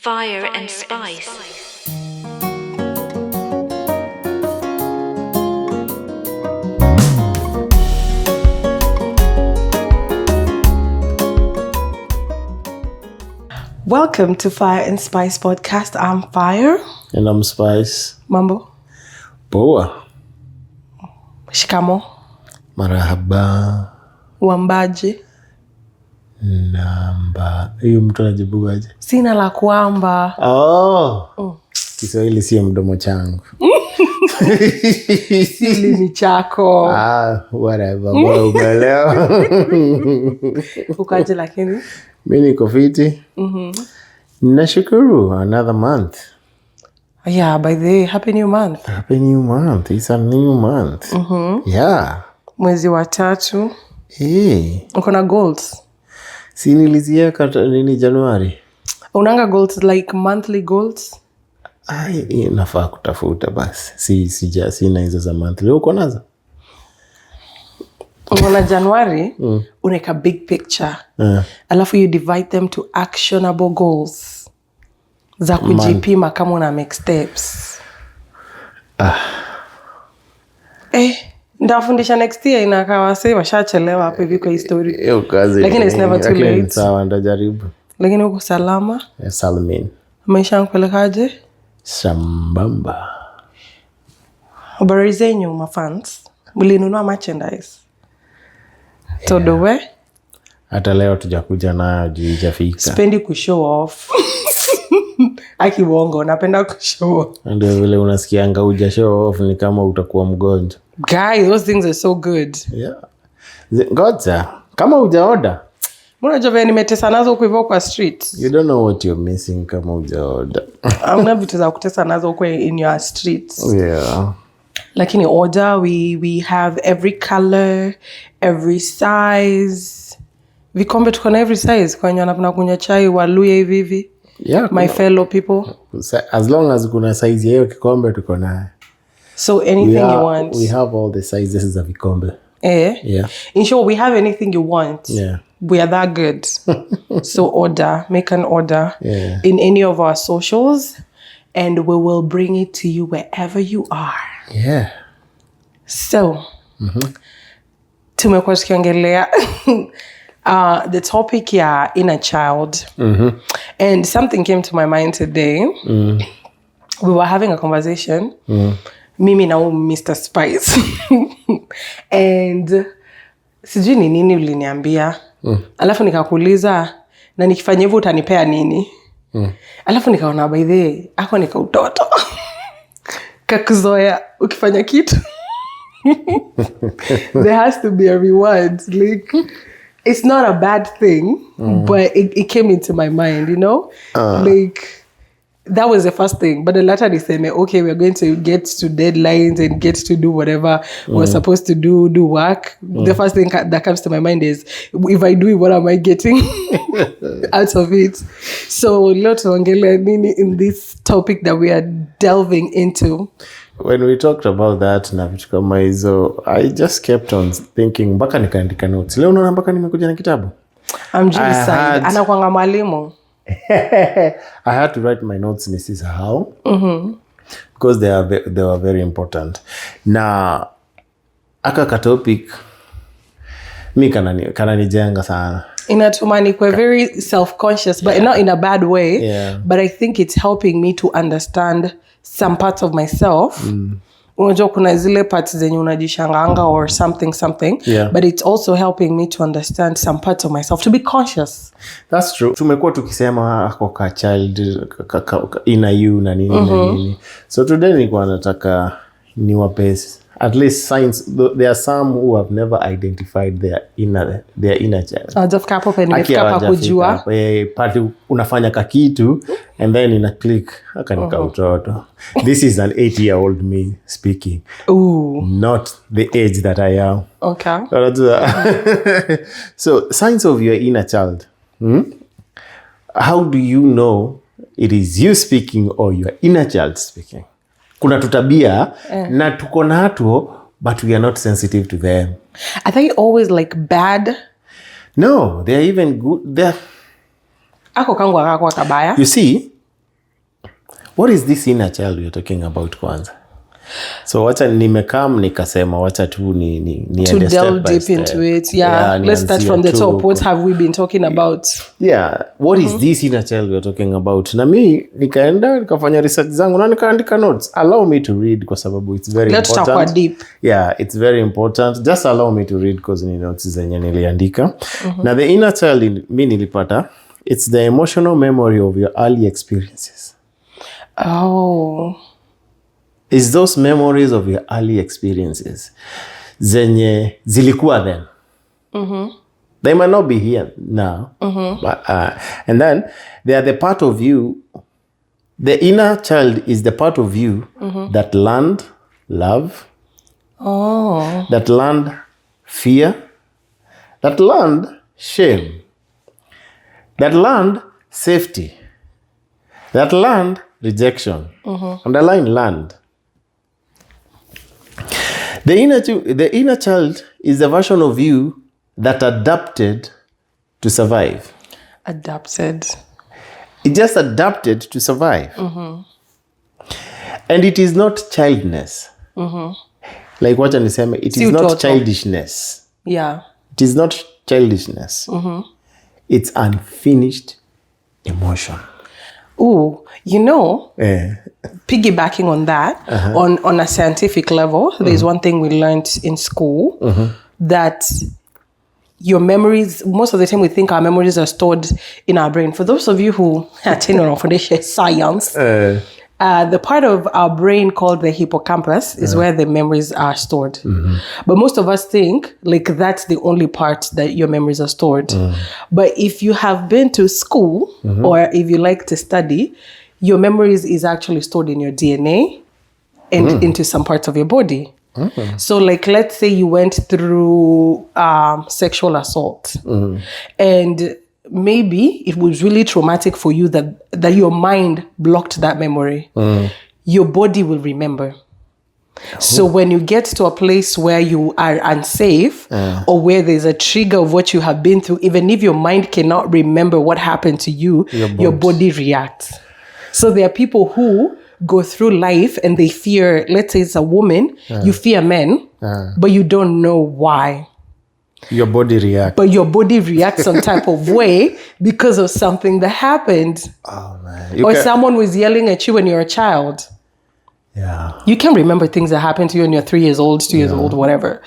Fire and Spice. Welcome to Fire and Spice podcast. I'm Fire. And I'm Spice. Mambo. Poa. Shikamo. Marahaba. Uambaje. Namba. Hiyo mtu anajibu aje? Sina la kuamba. Kiswahili sio mdomo changu. Sili ni chako. Whatever. Bora umeelewa. Ukaje lakini? Mimi niko fiti. Nashukuru. Another month. Yeah, by the way, happy new month. Happy new month. It's a new month. Yeah. Mwezi wa 3. Uko na goals? Si niliziweka nini Januari? Unanga goals like monthly goals? Nafaa kutafuta basi. Sina hizo za monthly. Uko nazo? Una January, uneka big picture. Alafu you divide them to actionable goals. Za kujipima kama una make steps. Ndafundisha next year inakawa say washachelewa hapo hivi kwa history. Hiyo kazi. Lakini it's never too late. Sawa, ndajaribu. Lakini uko salama? Salamin. Maisha yanakupelekaje? Sambamba. Habari zenyu mafans. Mlinunua merchandise? Todowe? Hata leo tujakuja nayo juu ijafika. Spendi kushow off. Aki wongo, napenda kushow off. Ndio vile unasikianga uja show off ni kama utakuwa mgonjwa. Guy, those things are so good. Yeah. Ngoja, kama ujaoda. Mbona jove nimetesa nazo huko hivyo kwa street? You don't know what you're missing kama ujaoda. Hamna vitu za kutesa nazo huko in your streets. Yeah. Lakini order, we have every color, every size. Vikombe tuko na every size kwa wenye wanapenda kunywa chai waluye hivi hivi. Yeah. My fellow people. As long as kuna size ya hiyo kikombe tuko nayo. So anything you want. We have all the sizes za vikombe. Yeah. In short, we have anything you want. Yeah. We are that good. So make an order in any of our socials and we will bring it to you wherever you are. Yeah. So, tumekuwa tukiongelea the topic ya inner child. And something came to my mind today. We were having a conversation. Mimi na Mr. Spice. And sijui ni nini uliniambia. Alafu nikakuuliza na nikifanya hivyo utanipea nini? Alafu nikaona by the way, ako nika utoto. Kakuzoea ukifanya kitu. There has to be a reward. Like, it's not a bad thing, but it came into my mind, you know? Like, that was the first thing. But the latter they said, okay, we're going to get to deadlines and get to do whatever we're supposed to do work. The first thing that comes to my mind is, if I do it, what am I getting out of it? So, in this topic that we are delving into. When we talked about that na vitu kama hizo, I just kept on thinking mpaka nikaandika notes. Leo unaona mpaka nimekuja na kitabu. I'm just saying, anakuanga mwalimu. I had to write my notes nisisahau. Because they were very important. Na aka topic mi kananijenga sana. Inatumani kwa very self-conscious, but not in a bad way. Yeah. But I think it's helping me to understand some parts of myself. Unajua kuna zile parts zenye unajishanganga or something. Yeah. But it's also helping me to understand some parts of myself, to be conscious. That's true. Tumekuwa tukisema ako ka child ina you na nini. So today nilikuwa nataka niwape at least signs. There are some who have never identified their inner child. Just kapo pe nimefika pa kujua. Pati unafanya kakitu and then ina click haka nika utoto. This is an 8-year-old me speaking. Ooh. Not the age that I am. Okay. So signs of your inner child. How do you know it is you speaking or your inner child speaking? Kuna tutabia na tuko nato but we are not sensitive to them. Are they always like bad? No, they are even good. They're Ako kangwa kakwa kabaya. You see, What is this inner child you're talking about kwanza? So wacha nimekam nikasema wacha tu ni to delve deep into it. Yeah, let's start from the top. What have we been talking about? Yeah, what is this inner child we're talking about? Na mi nikaenda nikafanya research zangu na nikaandika notes. Allow me to read kwa sababu it's very Let's important. talk deep. Yeah, it's very important. Just allow me to read because ni notes zenye niliandika. Na the inner child mi nilipata, it's the emotional memory of your early experiences. Oh. Is those memories of your early experiences zenye zilikuwa then. They might not be here now. But, and then they are the part of you. The inner child is the part of you that learned love, that learned fear, that learned shame, that learned safety, that learned rejection. Underline learned. The inner child is the version of you that adapted to survive. Adapted. It just adapted to survive. And it is not childness. Like what I'm saying, it is not childishness. Yeah. It is not childishness. It's unfinished emotion. Ooh, piggybacking on that, on a scientific level, there's one thing we learned in school, that your memories, most of the time we think our memories are stored in our brain. For those of you who attend on foundation science, the part of our brain called the hippocampus is where the memories are stored. But most of us think like that's the only part that your memories are stored. But if you have been to school or if you like to study, your memories is actually stored in your DNA and into some parts of your body. So like, let's say you went through sexual assault and maybe it was really traumatic for you that your mind blocked that memory. Your body will remember. So when you get to a place where you are unsafe or where there's a trigger of what you have been through, even if your mind cannot remember what happened to you, your body reacts. So there are people who go through life and they fear, let's say it's a woman, you fear men, but you don't know why. Your body reacts. But your body reacts some type of way because of something that happened. Oh, man. Or someone was yelling at you when you're a child. Yeah. You can remember things that happened to you when you're 3 years old, 2 years old, whatever.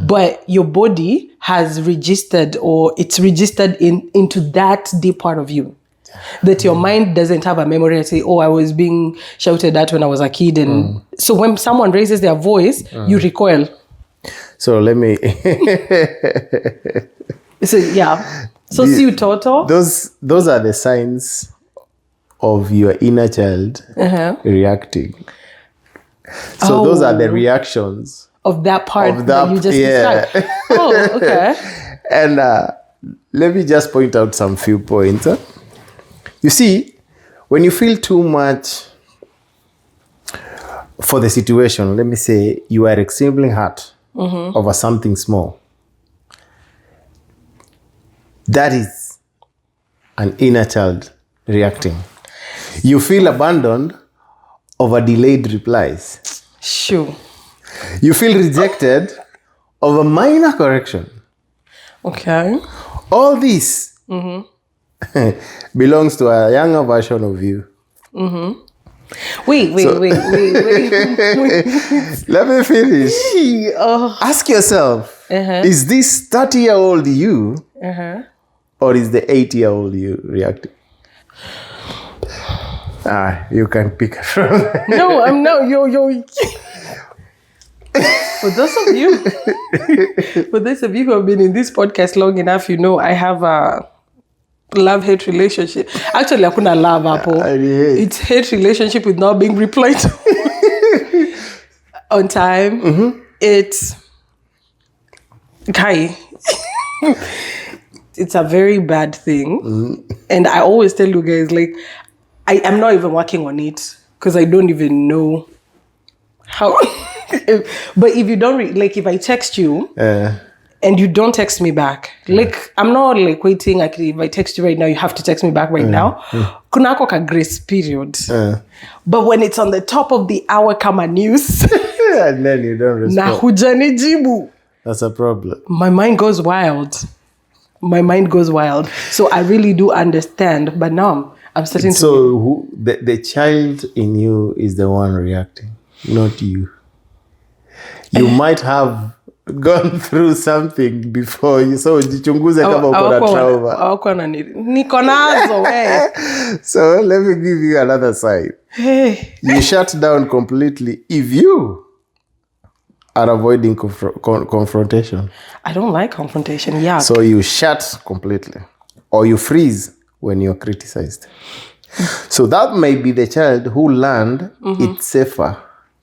But your body has registered, or it's registered into that deep part of you. That your mind doesn't have a memory and say, oh, I was being shouted at when I was a kid. And so when someone raises their voice, you recoil. So let me... So yeah. So see you, Toto. Those are the signs of your inner child reacting. So those are the reactions of that part that you just described. Oh, okay. And let me just point out some few points. You see, when you feel too much for the situation, let me say you are extremely hurt over something small. That is an inner child reacting. You feel abandoned over delayed replies. Sure. You feel rejected over minor correction. Okay. All this belongs to a younger version of you. Wait. Let me finish. Ask yourself, is this 30-year-old you or is the 8-year-old you reacting? You can pick from there. No, I'm not. Yo. For those of you who have been in this podcast long enough, you know I have a love-hate relationship. Actually, I couldn't love Apple. It's hate relationship with not being replied to on time. It's it's a very bad thing, and I always tell you guys, like, I'm not even working on it because I don't even know how. But if you don't like, if I text you and you don't text me back, like I'm not like waiting, like if I text you right now you have to text me back right now. Kunako ka grace period. But when it's on the top of the hour kama news and then you don't respond, na hujanijibu, that's a problem. my mind goes wild. So I really do understand, but now I'm starting to. So the child in you is the one reacting, not you. You might have gone through something before you, so jichunguze kama uko na trauma. Hawako na niko nazo we. So let me give you another side. Hey. You shut down completely if you are avoiding confrontation. I don't like confrontation. Yeah. So you shut completely, or you freeze when you're criticized. So that may be the child who learned it's safer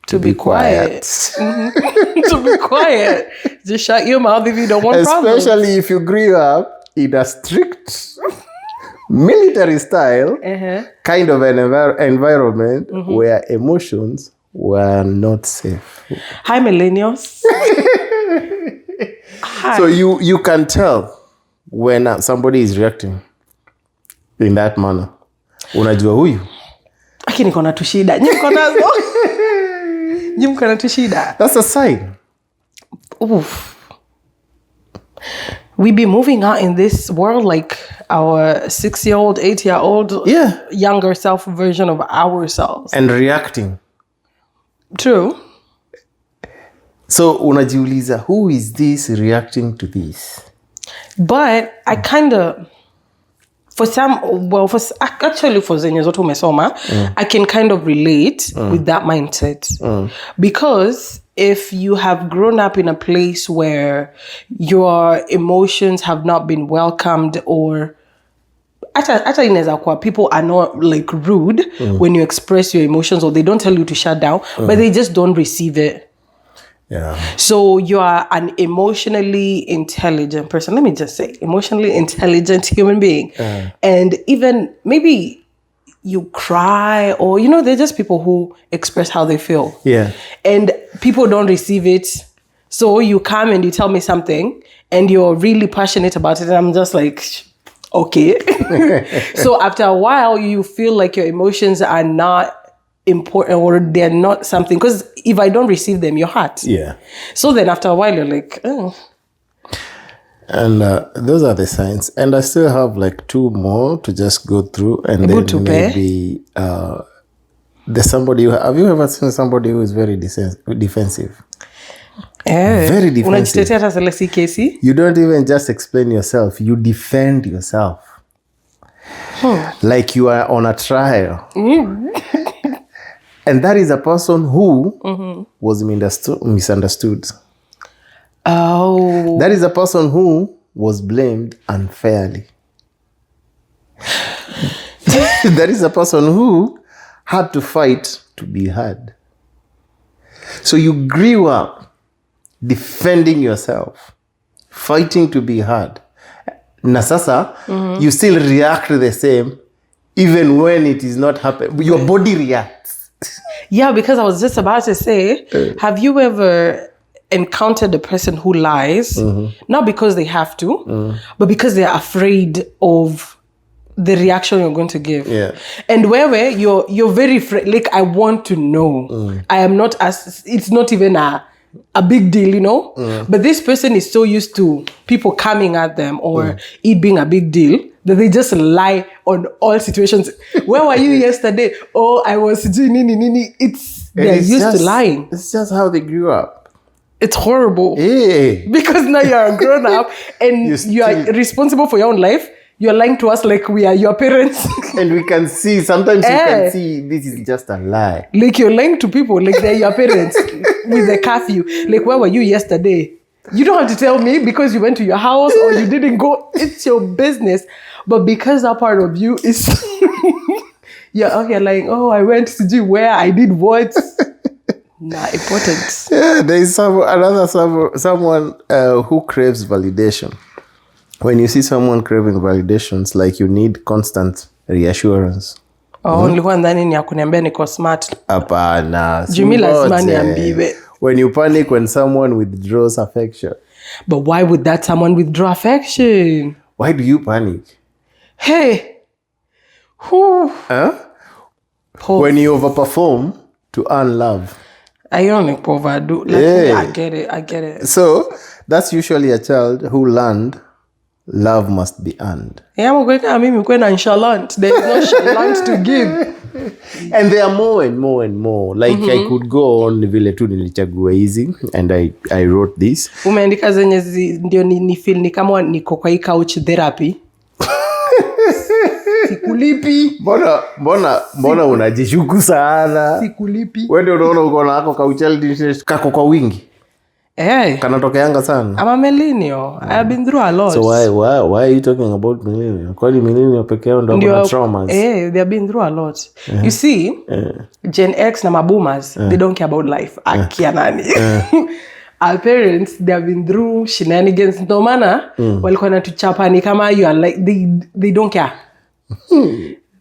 to be quiet. To be quiet. Just shut your mouth if you don't want problems. Especially if you grew up in a strict military style kind of an environment where emotions were not safe. Hi, millennials. Hi. So you can tell when somebody is reacting in that manner. Unajua huyu. Aki niko na tushida. Niko nazo. Niko na tushida. That's a sign. Oof. We be moving out in this world like our 6-year-old, 8-year-old, younger self version of ourselves. And reacting. True. So unajiuliza, who is this reacting to this? But I kind of, for zenye zote umesoma, I can kind of relate with that mindset. Because if you have grown up in a place where your emotions have not been welcomed, or hata inaweza kuwa people are not like rude when you express your emotions, or they don't tell you to shut down, but they just don't receive it. Yeah. So you are an emotionally intelligent person. Let me just say, emotionally intelligent human being. And even maybe you cry, or, they're just people who express how they feel. Yeah. And people don't receive it. So you come and you tell me something and you're really passionate about it. And I'm just like, okay. So after a while, you feel like your emotions are not important, or they're not something, because if I don't receive them, you're hurt. Yeah. So then after a while you're like, oh. And those are the signs. And I still have like 2 more to just go through, and then maybe there's somebody have you ever seen somebody who is very defensive? Very defensive. You don't even just explain yourself, you defend yourself. Like you are on a trial. And that is a person who was misunderstood. Oh. That is a person who was blamed unfairly. That is a person who had to fight to be heard. So you grew up defending yourself, fighting to be heard. Na sasa, you still react the same even when it is not happening. Your body reacts. Yeah, because I was just about to say, have you ever encountered a person who lies, not because they have to, but because they're afraid of the reaction you're going to give? Yeah. And where you're very like, I want to know. I am not it's not even a big deal, But this person is so used to people coming at them, or it being a big deal, that they just lie on all situations. Where were you yesterday? Oh, I was doing nini. They're used to lying. It's just how they grew up. It's horrible. Hey. Because now you're a grown up and you are responsible for your own life. You're lying to us like we are your parents. And we can see, sometimes you can see this is just a lie. Like you're lying to people like they're your parents with the curfew. Like, where were you yesterday? You don't have to tell me because you went to your house or you didn't go. It's your business. But because that part of you is, you're out here like, oh, I went to do where, I did what. Not important. Yeah, there is someone who craves validation. When you see someone craving validations, like you need constant reassurance. Oh, nilikuwa ndani ni ya kuniambia niko smart. Hapana. Jumi lazima niambiwe. When you panic when someone withdraws affection. But why would that someone withdraw affection? Why do you panic? Hey. Whew. Pause. When you overperform to earn love. Ironic, overdo. I get it. So, that's usually a child who learned love must be earned. Yeah, I'm going to nonchalant. There is no chalant to give. And there are more and more and more. Like, I could go on vile tu nilichagua easy, and I wrote this. Umeandika zenye ndio ni feel ni kama niko kwa hii couch therapy. Sikulipi. Mbona unajishuku sana? Sikulipi. Wewe ndio unaona uko na ako ka childish kako kwa wingi. Kanatokeanga sana. I'm a millennial. I have been through a lot. So why are you talking about millennial? Kwani millennial peke yao ndio wana traumas? They have been through a lot. You see, Gen X na maboomers, they don't care about life. Akia nani. Our parents, they have been through shenanigans. No maana walikuwa natuchapa ni kama you are like they don't care.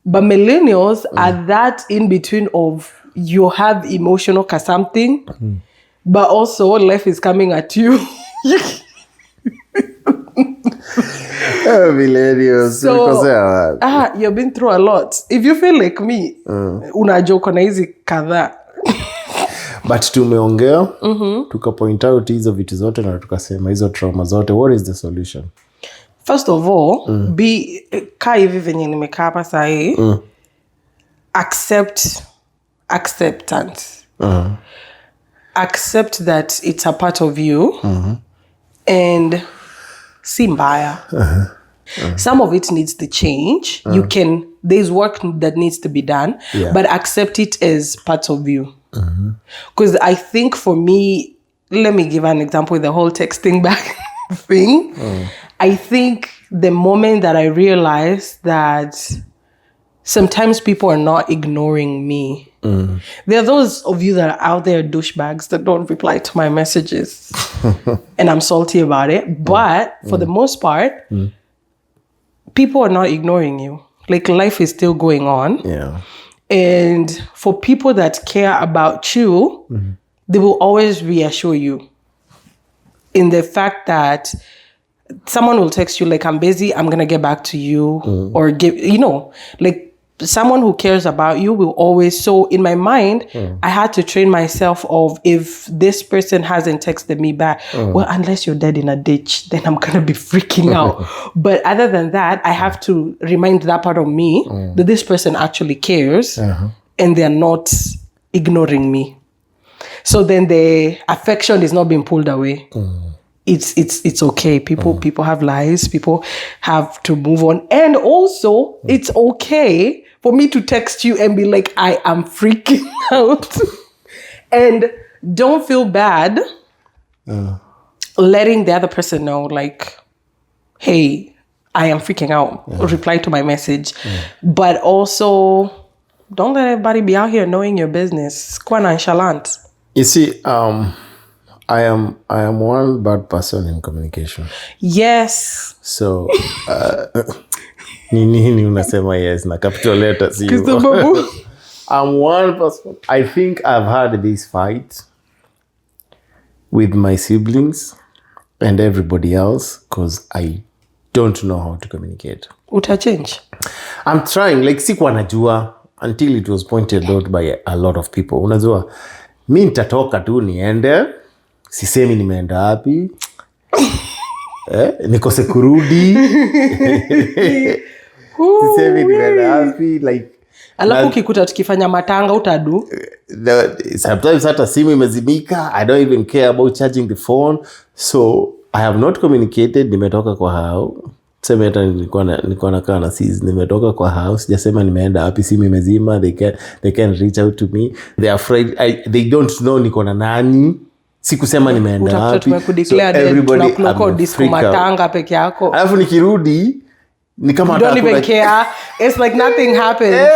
But millennials are that in between of you have emotional or something. But also, life is coming at you. Millennials. So, you've been through a lot. If you feel like me, unajoka na hizi kadhaa. But tumeongea, tukapoint out hizo vitu zote na tukasema hizo trauma zote. What is the solution? First of all, kaa hivi venye nimekaa hapa sahi, acceptance. Accept that it's a part of you and si mbaya. Some of it needs to change. There's work that needs to be done, but accept it as part of you. Because I think for me, let me give an example with the whole texting back thing. I think the moment that I realized that sometimes people are not ignoring me. There are those of you that are out there, douchebags, that don't reply to my messages. And I'm salty about it. But for the most part, people are not ignoring you. Like, life is still going on. Yeah. And for people that care about you, they will always reassure you in the fact that someone will text you like, I'm busy, I'm going to get back to you. Or like, someone who cares about you will always. So in my mind, I had to train myself of, if this person hasn't texted me back, well, unless you're dead in a ditch, then I'm going to be freaking out. But other than that, I have to remind that part of me that this person actually cares and they're not ignoring me. So then the affection is not being pulled away. It's okay. People have lives. People have to move on. And also, it's okay for me to text you and be like, I am freaking out. And don't feel bad letting the other person know, like, hey, I am freaking out. Reply to my message. But also, don't let everybody be out here knowing your business. Kwa nonchalant. You see, I am one bad person in communication. Yes. So, nini unasema yes na capital letters you. I'm one person. I think I've had this fight with my siblings and everybody else because I don't know how to communicate. Utachange? I'm trying. Like, sikuwa najua until it was pointed out by a lot of people. Unajua, mi nitatoka tu niende, sisemi nimeenda wapi, nikose kurudi, sisemi nimeenda wapi, like, alafu kikuta tukifanya matanga utadu. Sometimes hata simu imezimika. I don't even care about charging the phone. So I have not communicated. Nimetoka kwa hao. Sema hata nilikuwa nakaa na sis. Nimetoka kwa house. Sijasema nimeenda wapi, simu imezima. They can reach out to me. They are afraid. They don't know niko na nani. Sikusema nimeenda wapi. So everybody disco matanga peke yako. Alafu nikirudi ni kama you don't even care. It's like nothing happened.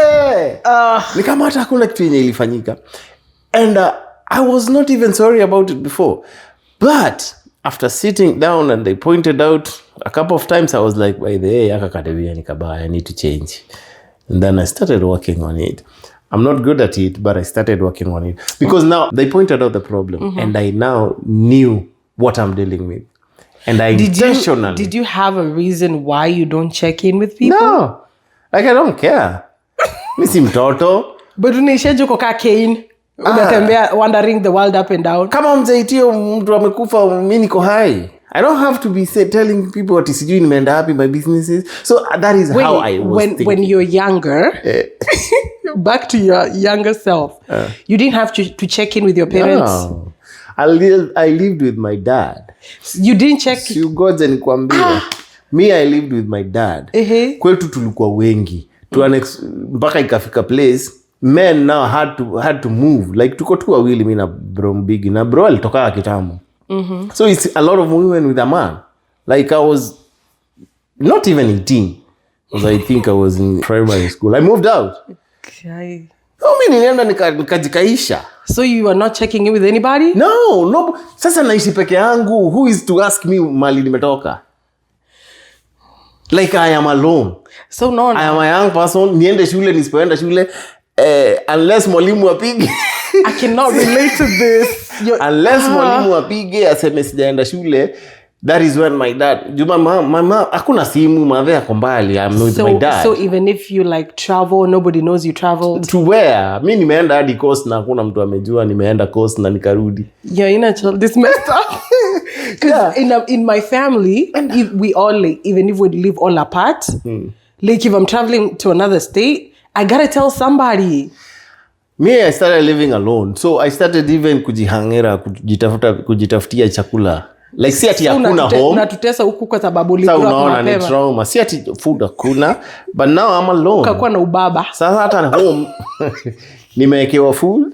Ni kama hata hakuna kitu yenye ilifanyika. And I was not even sorry about it before. But after sitting down and they pointed out a couple of times, I was like, by the way, yakakadebia ni kabaya, I need to change. And then I started working on it. I'm not good at it, but I started working on it. Because now they pointed out the problem and I now knew what I'm dealing with. And I intentionally... Did you have a reason why you don't check in with people? No. Like, I don't care. Mi si mtoto. But unaishaje kukaa Kane? Unatembea wandering the world up and down. Kama mzaitio mtu amekufa mimi niko hai. I don't have to be telling people what sijui nimeenda happy my businesses. So that is how I was thinking. When you're younger, back to your younger self, you didn't have to check in with your parents. No. I lived with my dad. You didn't check. Si ugoje nikwambie. Me, I lived with my dad. Kwetu tulikuwa wengi. Mpaka ikafika place, men now had to move. Like tuko tu wawili mimi na bro mbigi. Na bro alitoka kitambo. So it's a lot of women with a man. Like I was not even 18. Because I think I was in primary school. I moved out. Okay. So mimi nilienda nikajikaisha. So you are not checking in with anybody? No. Sasa naishi peke yangu. Who is to ask me mali nimetoka? Like I am alone. So no. I am a young person. Niende shule nisipoenda shule unless mwalimu apige. I cannot relate to this. Unless mwalimu apige aseme sijaenda shule, that is when my dad. Juma mama hakuna simu, mave ako mbali. I'm with my dad. So even if you like travel, nobody knows you traveled. To where? Mimi nimeenda hadi coast na hakuna mtu amejua nimeenda coast na nikarudi. You're in a child this messed up. Because in my family, we all like, even if we live all apart, like if I'm traveling to another state, I gotta tell somebody. Me, I started living alone. So I started even kujihangira, kujitafutia chakula. Like si ati hakuna home. Unatutesa huku kwa sababu ulikuwa mapema. Sasa unaona ni trauma. Si ati food hakuna. But now I'm alone. Ukakuwa na ubaba. Sasa hata home nimewekewa food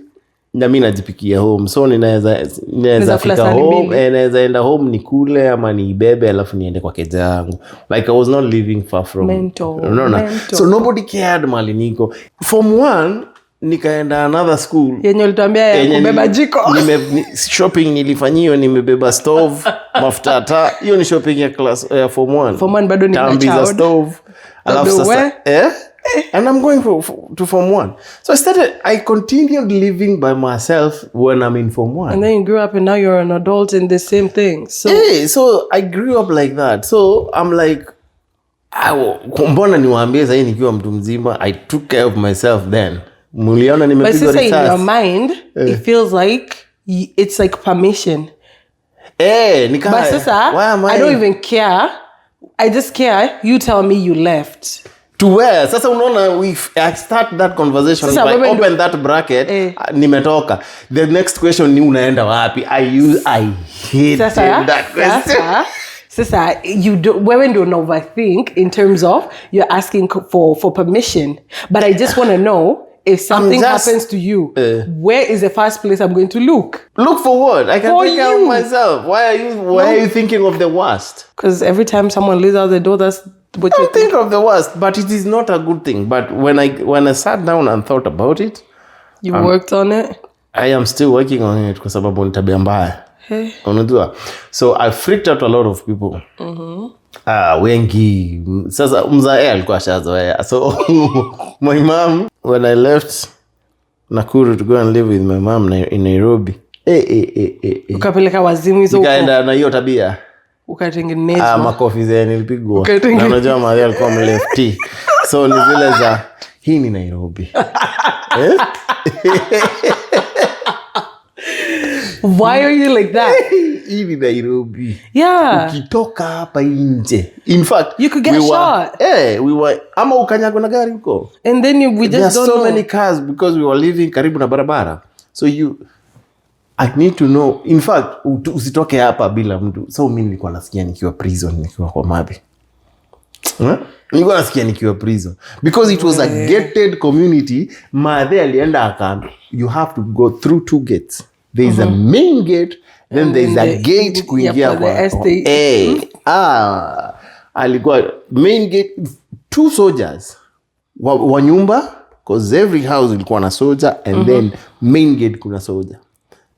na mimi najipikia home. So ninaweza fika home, naweza enda home nikule ama niibebe alafu niende kwa keja yangu. Like I was not living far from. Mental. So nobody cared mali niko. Form 1 nikaenda another school. Yenye ulituambia ya kubeba jiko. Shopping nilifanyio nimebeba stove, mafuta taa. Hiyo ni shopping ya class form 1. Form 1 bado ni child. Stove. Alafu sasa and I'm going to form 1. So I continued living by myself when I'm in form 1. And then you grew up and now you're an adult in the same thing. So I grew up like that. So I'm like, mbona niwaambie sasa nikiwa mtu mzima, I took care of myself then. Muliona nimepigwa risasi. But in your mind, it feels like it's like permission. But sasa, I don't even care. I just care. You tell me you left. To where? Sasa unaona, I start that conversation. Sasa, if I open that bracket, nimetoka. The next question ni unaenda wapi? I hate that question. Sasa, women don't overthink in terms of you're asking for permission. But I just want to know, if something happens to you, where is the first place I'm going to look? Look for what? I can take care of myself. Why are you thinking of the worst? Because every time someone leaves out the door, that's what you think of the worst. But it is not a good thing. But when I sat down and thought about it, you worked on it. I am still working on it kwa sababu ni tabia mbaya. Unajua? So I freaked out a lot of people. Wengi. Sasa mzae alikuwa ashazoea. So my mom, when I left Nakuru to go and live with my mom in Nairobi. Ukapeleka wazimu hizo huko. Nikaenda na hiyo tabia. Ukatengenezwa. Makofi zile nilipigwa. Na unajua mahali alikuwa mlefty. So ni zile za hii ni Nairobi. Why are you like that? Hii ni Nairobi. Yeah. Ukitoka hapa nje. In fact, you could get shot. We were ama ukanyagwa na gari huko. And then we just don't know. There are so many cars because we were living karibu na barabara. So I need to know. In fact, usitoke hapa bila mtu. So mimi nilikuwa nasikia nikiwa prison, nikiwa kwa Mabi. Nilikuwa nasikia nikiwa prison because it was a gated community. Madhe alienda akaambia you have to go through 2 gates. There is a main gate, then there is a gate kuingia kwa estate. Alikuwa main gate, 2 soldiers wa nyumba, because every house ilikuwa na soldier, and then main gate kuna soldier.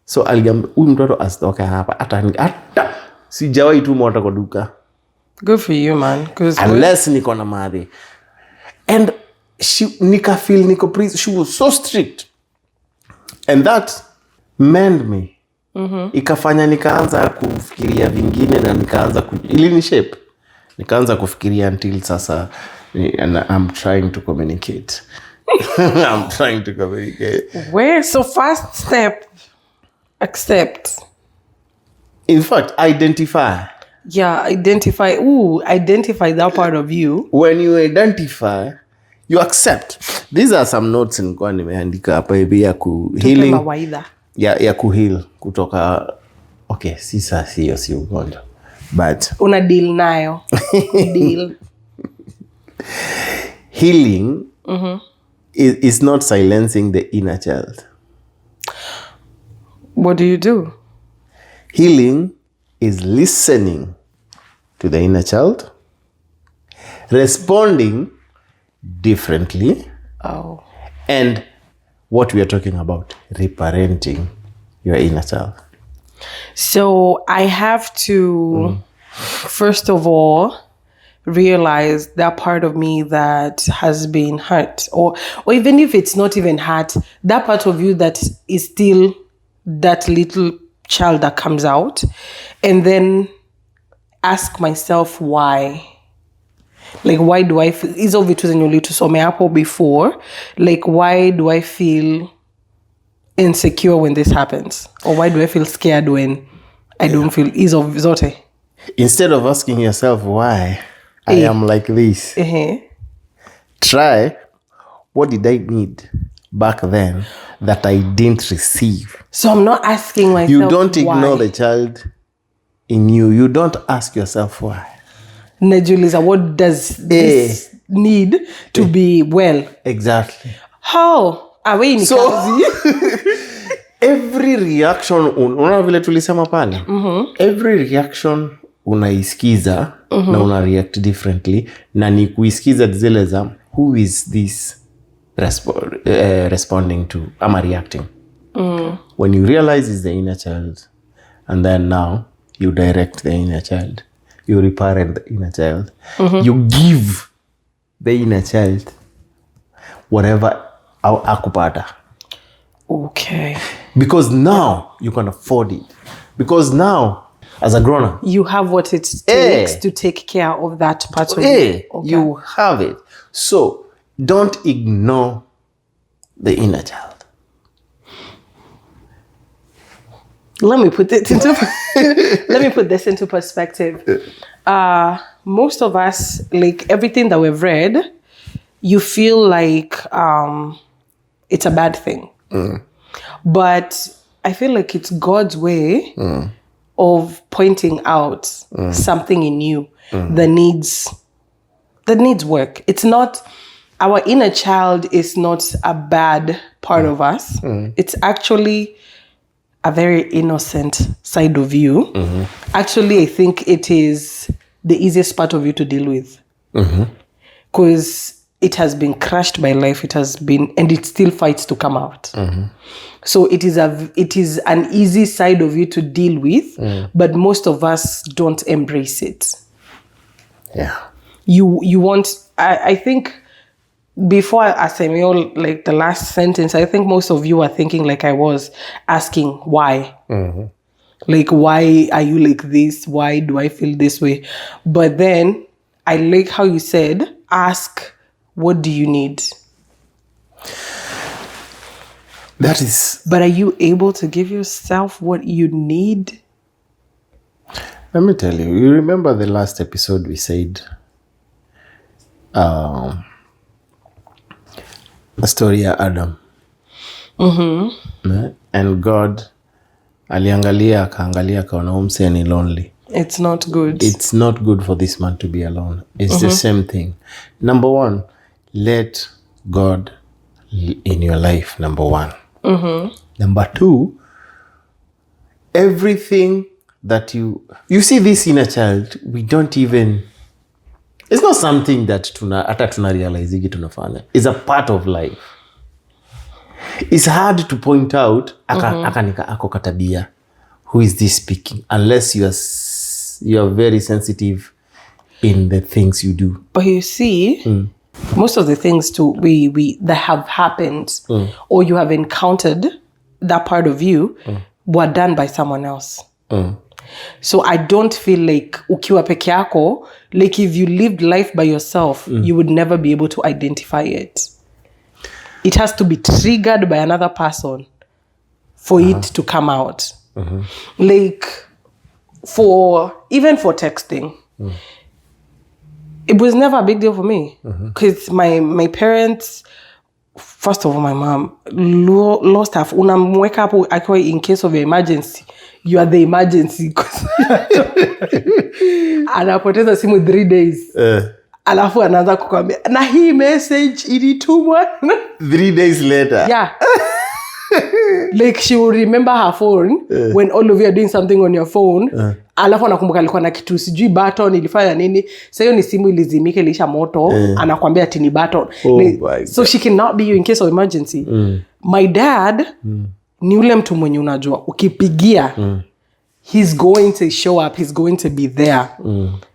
So aliambia huyu mtoto asitoke hapa hata sijawahi tu hata kwa duka. Good for you, man. Unless niko na madhe. And niko prison. She was so strict. And that manned me. ikafanya nikaanza kufikiria vingine na nikaanza ilini shape, nikaanza kufikiria until sasa I'm trying to communicate. I'm trying to communicate. Where? So first step, accept. In fact, identify. Yeah, identify. Ooh, identify that part of you. When you identify, you accept. These are some notes nilikuwa nimeandika hapa hivi ya healing. Mawaidha. Ya kuheal kutoka okay, si ugonjwa. But una deal nayo. Deal. Healing is not silencing the inner child. What do you do? Healing is listening to the inner child, responding differently, and what we are talking about, reparenting your inner child. So I have to, first of all, realize that part of me that has been hurt, or even if it's not even hurt, that part of you that is still that little child that comes out, and then ask myself why. Like, why do I feel, hizo vitu zenye ulitusomea hapo before, like, why do I feel insecure when this happens? Or why do I feel scared when I don't feel hizo zote? Instead of asking yourself why I am like this, try, what did I need back then that I didn't receive? So I'm not asking myself You don't why. ignore the child in you. You don't ask yourself why. Najuliza, what does this need to be well? Exactly. How? Awe ni kazi. Every reaction, unaona vile tulisema pale? Every reaction unaisikiza na una react differently, na ni kuisikiza zile za who is this responding to ama reacting. When you realize it's the inner child, and then now you direct the inner child, you reparent the inner child, you give the inner child whatever akupata. Okay. Because now you can afford it. Because now, as a grown-up, You have what it takes to take care of that part of you. Okay. you have it. So don't ignore the inner child. Let me put this into perspective. Most of us, like everything that we've read, you feel like it's a bad thing. But I feel like it's God's way of pointing out something in you that needs work. It's not, our inner child is not a bad part of us. It's actually a very innocent side of you. Actually, I think it is the easiest part of you to deal with. Because it has been crushed by life. It has been, and it still fights to come out. So it is an easy side of you to deal with, but most of us don't embrace it. Yeah. You want, I think, before Asemio, like the last sentence, I think most of you are thinking like I was, asking why. Like, why are you like this? Why do I feel this way? But then I like how you said, ask, what do you need? That is... But are you able to give yourself what you need? Let me tell you. You remember the last episode we said, the story of Adam. And God aliangalia akaangalia akaona umse ni lonely. It's not good. It's not good for this man to be alone. It's the same thing. Number one, let God in your life, number one. Number two, everything that you see this inner child, we don't even, it's not something that hata tuna realize hiki tunafanya. It's a part of life. It's hard to point out ako katabia. Who is this speaking? Unless you are very sensitive in the things you do. But you see, most of the things we that have happened or you have encountered that part of you, were done by someone else. So I don't feel like ukiwa peke yako, like if you lived life by yourself, you would never be able to identify it. It has to be triggered by another person for it to come out. Like even for texting, it was never a big deal for me because my parents, first of all, my mom lost her. Unamweka hapo akiwa in case of emergency. You are the emergency. Anapoteza simu 3 days. Alafu anaanza kukwambia na hii message ilitumwa 3 days later. Yeah. Like she will remember her phone when all of you are doing something on your phone. Alafu anakumbuka alikuwa na kitu sijui button ilifanya nini. Sasa hiyo ni simu ilizimika ilisha moto. Anakuambia ati ni button. So she cannot be you in case of emergency. My dad ni ule mtu mwenye unajua ukipigia he's going to show up, he's going to be there.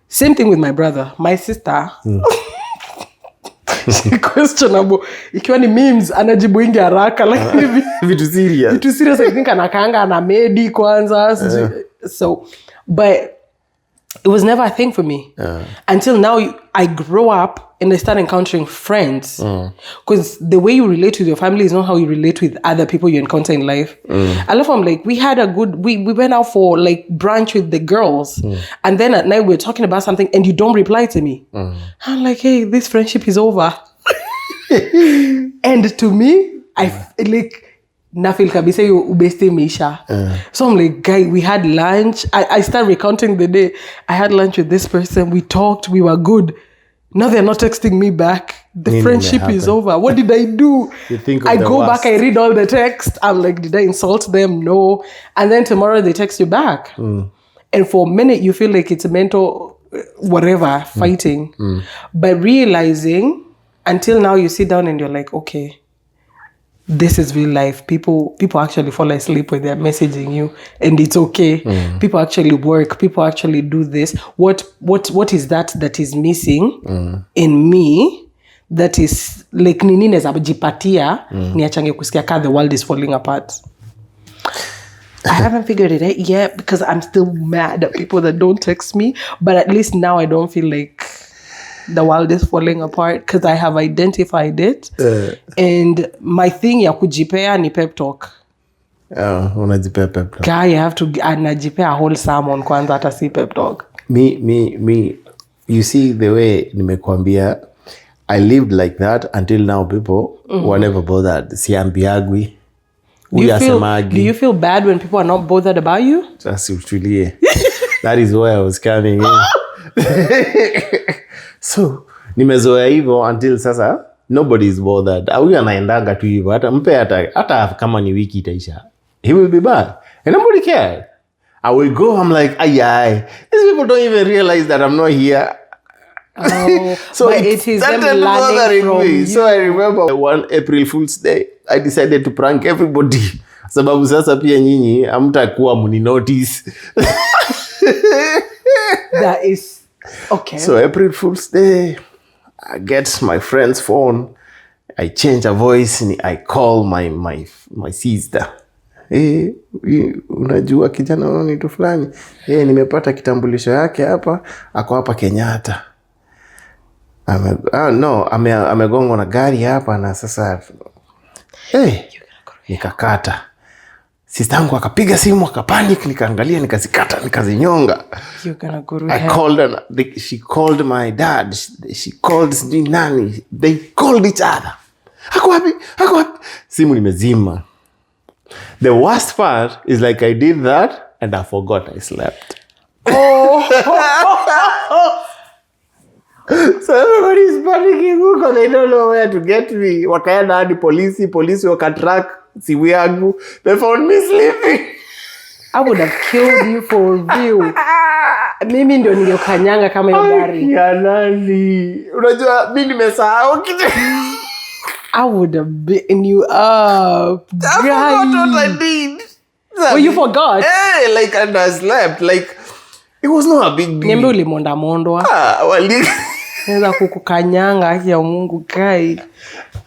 Same thing with my brother. My sister questionable. Ikiwa ni memes anajibu ingi haraka lakini vitu serious I think anakaanga na medi kwanza. So but it was never a thing for me until now. I grow up and I start encountering friends because the way you relate with your family is not how you relate with other people you encounter in life. I love them. Like we had we went out for like brunch with the girls and then at night we're talking about something and you don't reply to me. I'm like, hey, this friendship is over. And to me, I like nafil kabisa yu ubeste meisha. So I'm like, guy, we had lunch. I start recounting the day. I had lunch with this person. We talked. We were good. Now they're not texting me back. The friendship is over. What did I do? You think of I the go worst. back, I read all the text. I'm like, did I insult them? No. And then tomorrow they text you back. And for a minute you feel like it's a mental whatever, fighting. But realizing until now you sit down and you're like, okay, this is real life. People actually fall asleep when they're messaging you and it's okay. People actually work. People actually do this. What is that is missing in me that is like nini neza jipatia niachange kusikia ka the world is falling apart. I haven't figured it out yet because I'm still mad at people that don't text me, but at least now I don't feel like the world is falling apart because I have identified it. And my thing ya kujipea ni pep talk. Unajipea pep talk. Guy, you have to anajipea a whole sermon kwanza hata si pep talk. Me, you see the way nimekuambia, I lived like that until now people were never bothered. Siambiagwi. Do you feel bad when people are not bothered about you? Just utulie. That is where I was coming in. So nimezoea hivyo until sasa nobody is bothered. Huyu anaendaga tu hivyo hata mpe hata kama ni wiki itaisha. He will be back and nobody cares. I will go, I'm like, ay. These people don't even realize that I'm not here. So but it is them learning from me. You. So I remember one April Fool's Day, I decided to prank everybody. Sababu sasa pia nyinyi hamtakuwa muni notice. That is okay. So April Fool's Day, I get my friend's phone. I change a voice and I call my sister. Hey, unajua kijana wangu fulani. Nimepata kitambulisho yake hapa, ako hapa Kenyatta. Amegongwa na gari hapa na sasa nikakata. Sister yangu akapiga simu akapanic, nikaangalia nikazikata nikazinyonga. I called her. She called my dad. She called nani. They called each other. Hako wapi? Simu nimezima. The worst part is like I did that and I forgot I slept. So everybody's panicking because they don't know where to get me. Wakaenda hadi polisi wakatrack simu yangu. They found me sleeping. I would have killed you for real. Mimi ndio ningekanyanga kama hiyo gari. Ya nani? Unajua mimi nimesahau kitu. I would have beaten you up. I forgot what I did. Oh, you forgot? Like and I slept. Like it was not a big deal. Niambia ulimondamondwa. Wali. Naweza kukukanyanga haki ya Mungu kai.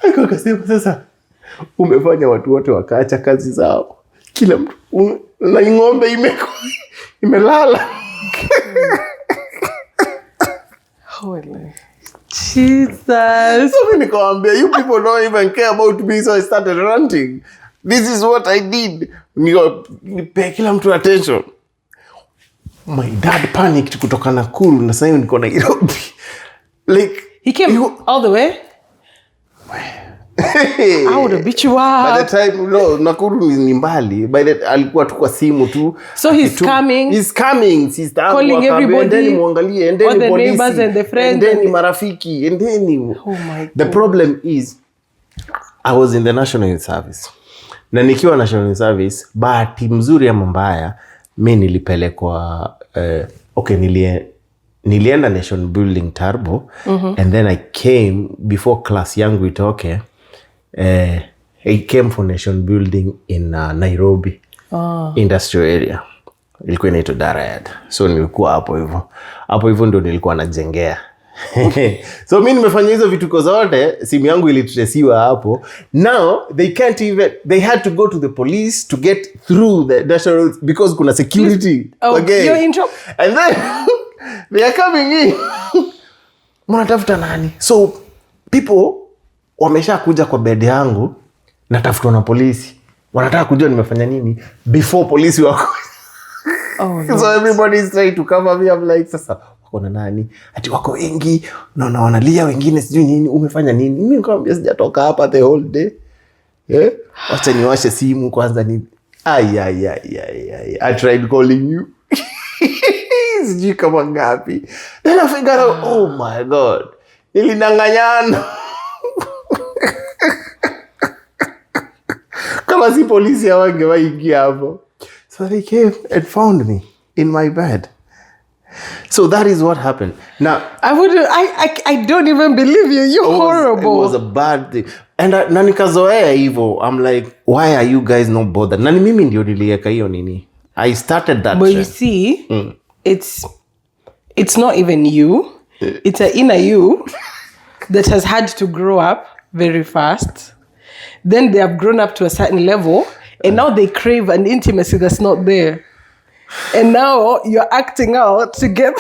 Akakasema sasa umefanya watu wote wakaacha kazi zao. Kila mtu na ng'ombe imelala. Holy Jesus. So mimi nikamwambia, you people don't even care about me, so I started ranting. This is what I did. Nipe kila mtu attention. My dad panicked kutoka Nakuru na sasa niko Nairobi. Like he came all the way. I would have beat you up. By the time, no, Nakuru ni mbali. By the alikuwa tu kwa simu tu. So he's coming. He's coming. Sister calling everybody. And then muangalie. And then all the neighbors and the friends. And then marafiki. And then oh my God. The problem is, I was in the National Youth Service. Na nikiwa National Youth Service, bahati mzuri ya mbaya, mimi nilipelekwa nilienda Nation Building Turbo, and then I came before class yangu itoke. I came for Nation Building in Nairobi industrial area. Ilikuwa inaitwa Darayad. So nilikuwa hapo hivyo ndio nilikuwa najengea. So mimi nimefanya hizo vituko zote, simu yangu ilitresiwa hapo. Now they had to go to the police to get through the national because kuna security. Okay. You're in trouble. And then they are coming in. Mnatafuta nani? So people wamesha kuja kwa bed yangu, natafutwa na polisi. Wanataka kujua nimefanya nini before polisi wako. So everybody is trying to cover me. I'm like, sasa wako na nani? Ati wako wengi, na wanalia wengine sijui nini, umefanya nini? Mimi nikamwambia sijatoka hapa the whole day. Wacha niwashe simu kwanza ni I tried calling you. Sijui kama ngapi. Then I figured out, oh my God. Nilinanganyana. Kama si polisi hawangewaingia hapo. So they came and found me in my bed. So that is what happened. Now I don't even believe you. You're horrible. It was a bad thing. And na nikazoea hivyo. I'm like, why are you guys not bothered? Na mimi ndio niliweka hiyo nini. I started that. But you see, it's not even you. It's an inner you that has had to grow up very fast. Then they have grown up to a certain level, and now they crave an intimacy that's not there. And now you're acting out to get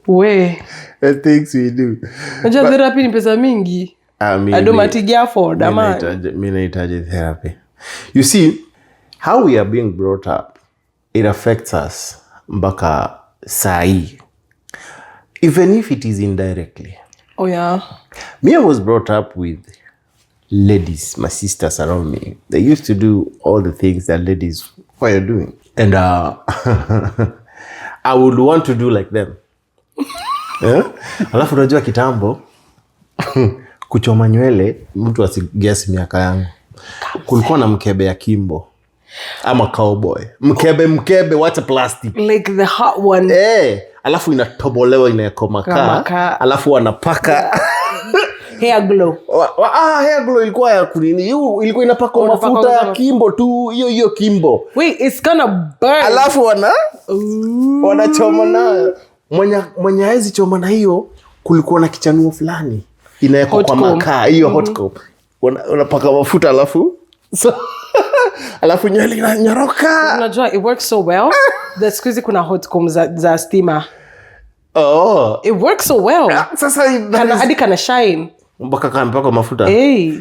way. The things we do. Unajua therapy ni pesa mingi. Adomatigia afford ama. Mimi nahitaji therapy. You see, how we are being brought up, it affects us mpaka sai. Even if it is indirectly. Oh yeah. Me, I was brought up with ladies, my sisters around me. They used to do all the things that ladies were doing. And I would want to do like them. Alafu unajua kitambo kuchoma nywele mtu asigesi miaka yangu. Kulikuwa na mkebe ya Kimbo ama cowboy. Mkebe wacha plastic. Like the hot one. Alafu inatobolewa inawekwa makaa. Alafu wanapaka hair glow. Hair glow ilikuwa ya kunini. Ilikuwa inapakwa mafuta ya Kimbo tu. Hiyo Kimbo. Wait, it's gonna burn. Alafu wanachoma nayo. Mwenye hizi choma na hiyo kulikuwa na kichanuo fulani inawekwa kwa makaa. Hiyo hot comb. Unapaka mafuta alafu alafu nywele inanyoroka. Unajua it works so well. The squeeze kuna hot comb za steamer. It works so well. Sasa hadi kana shine. Mpaka kampaka mafuta.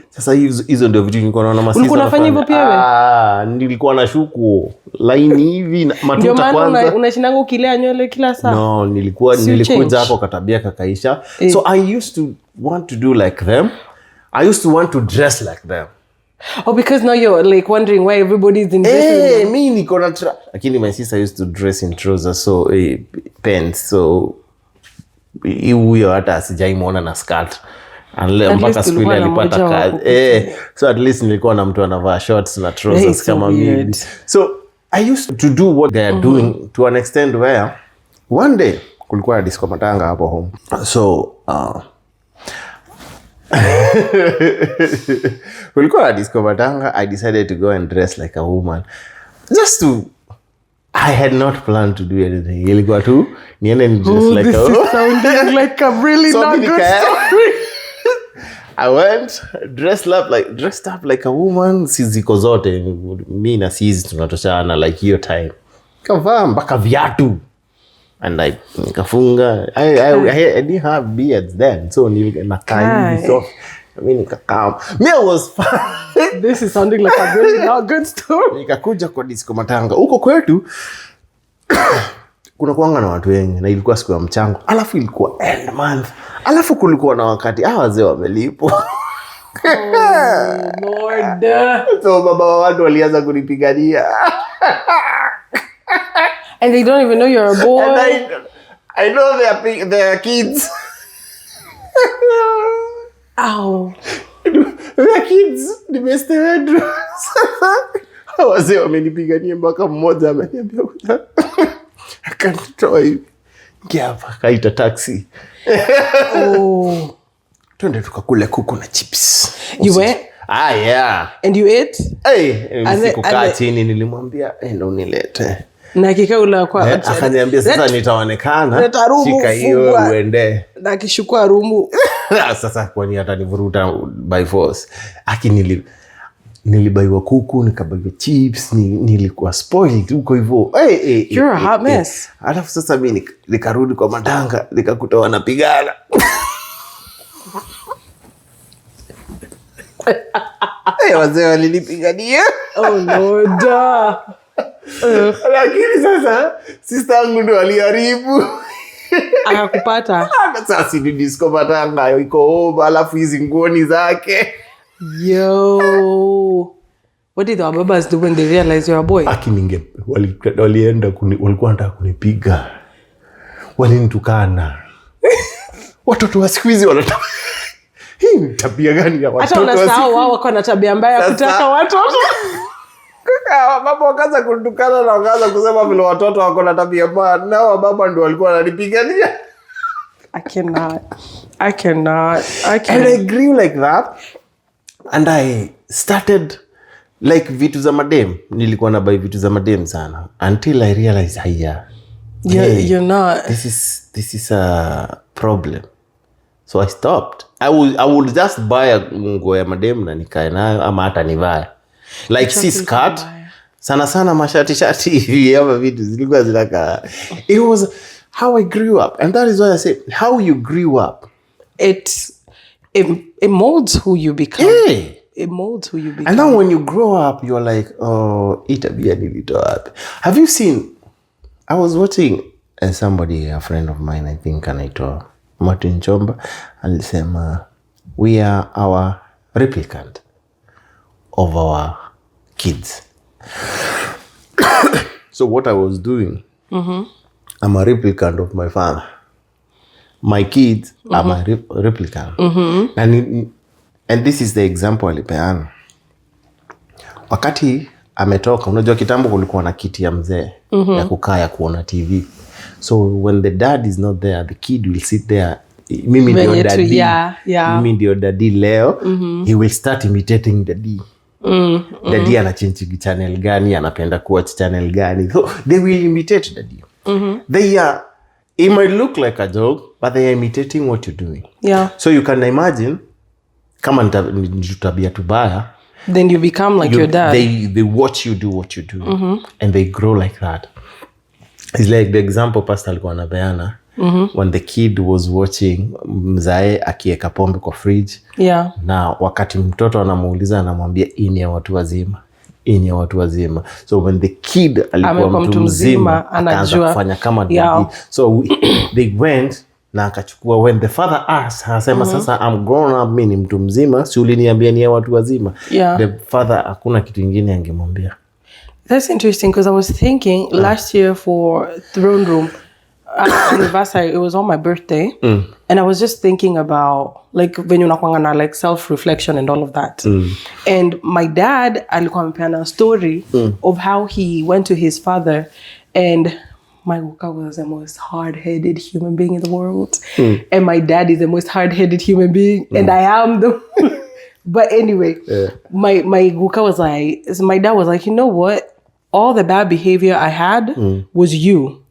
Sasa hizo ndio vitu nilikuwa naona masisa. Ulikuwa unafanya hivyo pia wewe? Nilikuwa na shuku line hivi matuta kwanza. Ndio maana unashinanga ukilea nywele kila saa. No, nilikuja hapo katabia kakaisha. So I used to want to do like them. I used to want to dress like them. Oh, because now you're like wondering why everybody's in dresses. Me niko na lakini my sister used to dress in trousers, so pants, so huyo hata sijaimwona na skirt. Mpaka siku ile alipata kazi. So at least nilikuwa na mtu anavaa shorts na trousers kama mimi. So I used to do what they are doing to an extent where one day kulikuwa na disco matanga hapo home. So kulikuwa na disco matanga. I decided to go and dress like a woman. Just to I had not planned to do anything. Ilikuwa tu niende ni dress like this is sounding like a really not good story. I went dressed up like a woman. Ziko zote mi na sisi tunatoshana like hiyo time. Kavaa mpaka viatu. And like nikafunga. I didn't have beards then, so nikakaa hivi so mimi nikakaa. I was fine. This is sounding like a really not good story. Nikakuja kwa disco matanga. Huko kwetu kuna kuanga na watu wengi na ilikuwa siku ya mchango. Alafu ilikuwa end month. Alafu kulikuwa na wakati wazee wamelipwa. Oh, Lord. So baba wa watu walianza kunipigania. And they don't even know you're a boy. And I know they are kids. Ow. They are kids. Ni beste wetu. Wazee wamenipigania mpaka mmoja ameniambia akanitoa hivi. Ngiapa kaita taxi. Oh. Twende tukakule kuku na chips. You went? Yeah. And you ate? Sikukaa chini nilimwambia ndo nilete. Na kikaula kwa akaniambia sasa nitaonekana. Shika hiyo uende. Na kishukua rumu. Sasa kwani atanivuruta by force. Nilibaiwa kuku, nikabaiwa chips, nilikuwa spoiled huko hivyo. You're a hot mess. Alafu sasa mimi nikarudi kwa matanga, nikakuta wanapigana. Wazee walinipigania. Oh Lord. Lakini sasa sister yangu ndo aliharibu. Akakupata. Sasa ni disco matanga iko over, alafu hizi nguoni zake. Yo. What did the babas do when they realized you're a boy? Walienda walikuwa wanataka kunipiga. Walinitukana. Watoto wa siku hizi wanataka. Hii ni tabia gani ya watoto wa siku? Hata unasahau wao wako na tabia mbaya kutaka watoto. Baba wakaanza kutukana na wakaanza kusema vile watoto wako na tabia mbaya. Nao baba ndio walikuwa wananipigania. I cannot. And I grew like that. And I started like vitu za madem. Nilikuwa na buy vitu za madem sana. Until I realized, you're not. This is a problem. So I stopped. I would just buy nguo ya madem na nikae nayo ama hata nivae. Like si skirt. Sana mashati hivi ama vitu zilikuwa zinaka. It was how I grew up. And that is why I say how you grew up. It molds who you become. Yeah. It molds who you become. And now when you grow up, you're like, oh, itabia nilitoa wapi. Have you seen, I was watching somebody, a friend of mine, I think, anaitwa Martin Chomba, alisema, we are our replicant of our kids. So what I was doing, I'm a replicant of my father. My kids are my replicant. And this is the example alipeana. Wakati ametoka, unajua kitambo kulikuwa na kiti ya mzee ya kukaa ya kuona TV. So when the dad is not there, the kid will sit there. Mimi ndio daddy. Mimi ndio daddy leo. He will start imitating daddy. Daddy anachange channel gani, anapenda kuwatch channel gani. So they will imitate daddy. It might look like a joke, but they are imitating what you're doing. Yeah. So you can imagine, kama nitabia tubaya, then you become like your dad. They watch you do what you do, and they grow like that. It's like the example Pastor alikuwa anapeana when the kid was watching mzae akieka pombe kwa fridge. Yeah. Na wakati mtoto anamuuliza anamwambia ini ya watu wazima. So when the kid alikuwa mtu mzima akaanza kufanya kama daddy. So they went na akachukua. When the father asked, anasema sasa I'm grown up, mimi ni mtu mzima, si uliniambia ni ya watu wazima. The father hakuna kitu kingine angemwambia. That's interesting because I was thinking last year for Throne Room anniversary, it was on my birthday, and I was just thinking about like venye unakuanga na like self-reflection and all of that. And my dad alikuwa amepeana a story of how he went to his father, and my Wuka was the most hard-headed human being in the world, and my dad is the most hard-headed human being, and I am the. But anyway, my Wuka was like, my dad was like, you know what? All the bad behavior I had was you.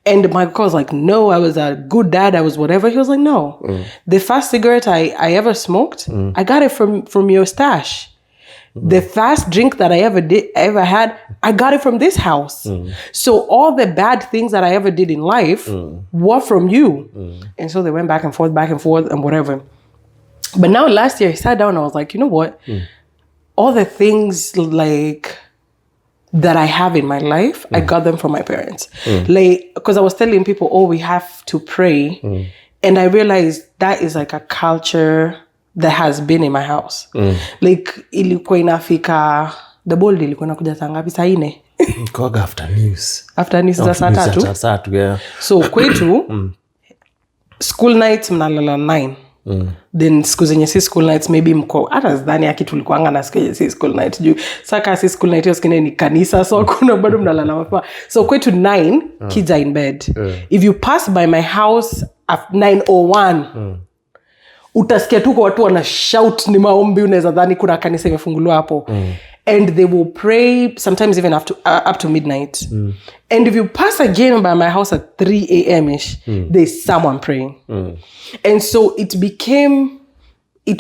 And my uncle was like, no, I was a good dad. I was whatever. He was like, no. The first cigarette I ever smoked, I got it from your stash. The first drink that I ever had, I got it from this house. So all the bad things that I ever did in life were from you. And so they went back and forth and whatever. But now last year I sat down and I was like, you know what? All the things like that I have in my life, I got them from my parents. Like, because I was telling people, oh, we have to pray. And I realized that is like a culture that has been in my house. Like, ilikuwa inafika, the bold ilikuwa inakuja saa ngapi? Saa 4. Koga after news. After news za saa 3. Saa 3, yeah. So kwetu, school nights mnalala 9. Then siku zenye si school nights maybe mko hata zdani yaki tulikuanga na siku zenye si school night juu saka si school night hiyo sikine ni kanisa so kuna bado mnalala mapema. So kwetu 9 kids are in bed. If you pass by my house at 9:01 utasikia tu kwa watu wana shout ni maombi, unaweza dhani kuna kanisa imefunguliwa hapo. And they will pray sometimes even up to midnight. And if you pass again by my house at 3 a.m.ish, there's someone praying. And so it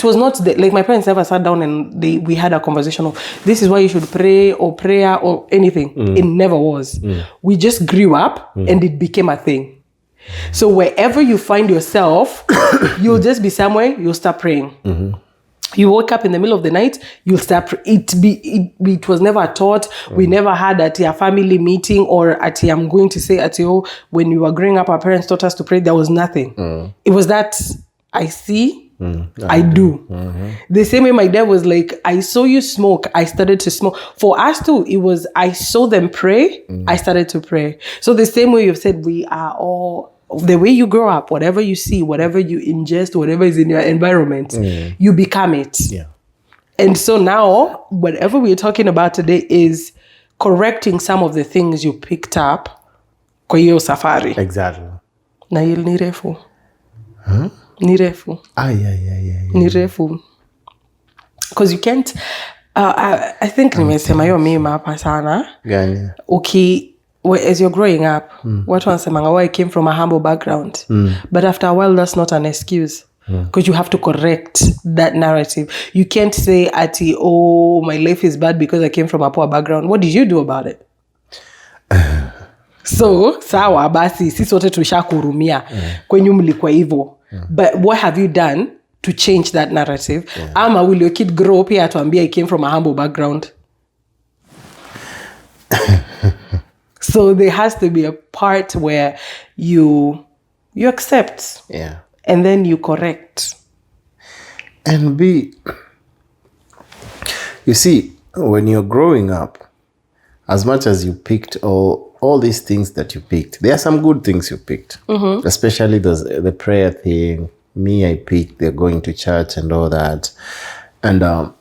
was not like my parents never sat down and we had a conversation of this is why you should pray or prayer or anything. It never was. We just grew up and it became a thing. So wherever you find yourself, you'll just be somewhere, you'll start praying. You wake up in the middle of the night, you'll start. It was never taught. We never had at a family meeting or at I'm going to say at when we were growing up, our parents taught us to pray. There was nothing. It was that I see, I do. The same way my dad was like, I saw you smoke, I started to smoke. For us too, it was I saw them pray, I started to pray. So the same way you've said, we are all. The way you grow up, whatever you see, whatever you ingest, whatever is in your environment, you become it. Yeah. And so now, whatever we're talking about today is correcting some of the things you picked up kwa hiyo safari. Exactly. Na hili ni refu. Ni refu. Ni refu. Because you can't, I think nimesema hiyo mimi hapa sana. Gani? As you're growing up, watu wanasemanga, I came from a humble background. But after a while, that's not an excuse. Because you have to correct that narrative. You can't say, oh, my life is bad because I came from a poor background. What did you do about it? So, sawa, basi, sisi wote tushakurumia kwenye mlikuwa hivyo. But what have you done to change that narrative? Ama will your kid grow up here atuambia I came from a humble background? So there has to be a part where you accept. Yeah. And then you correct. And you see, when you're growing up, as much as you picked all these things that you picked, there are some good things you picked. Especially the prayer thing. Me, I picked they're going to church and all that. And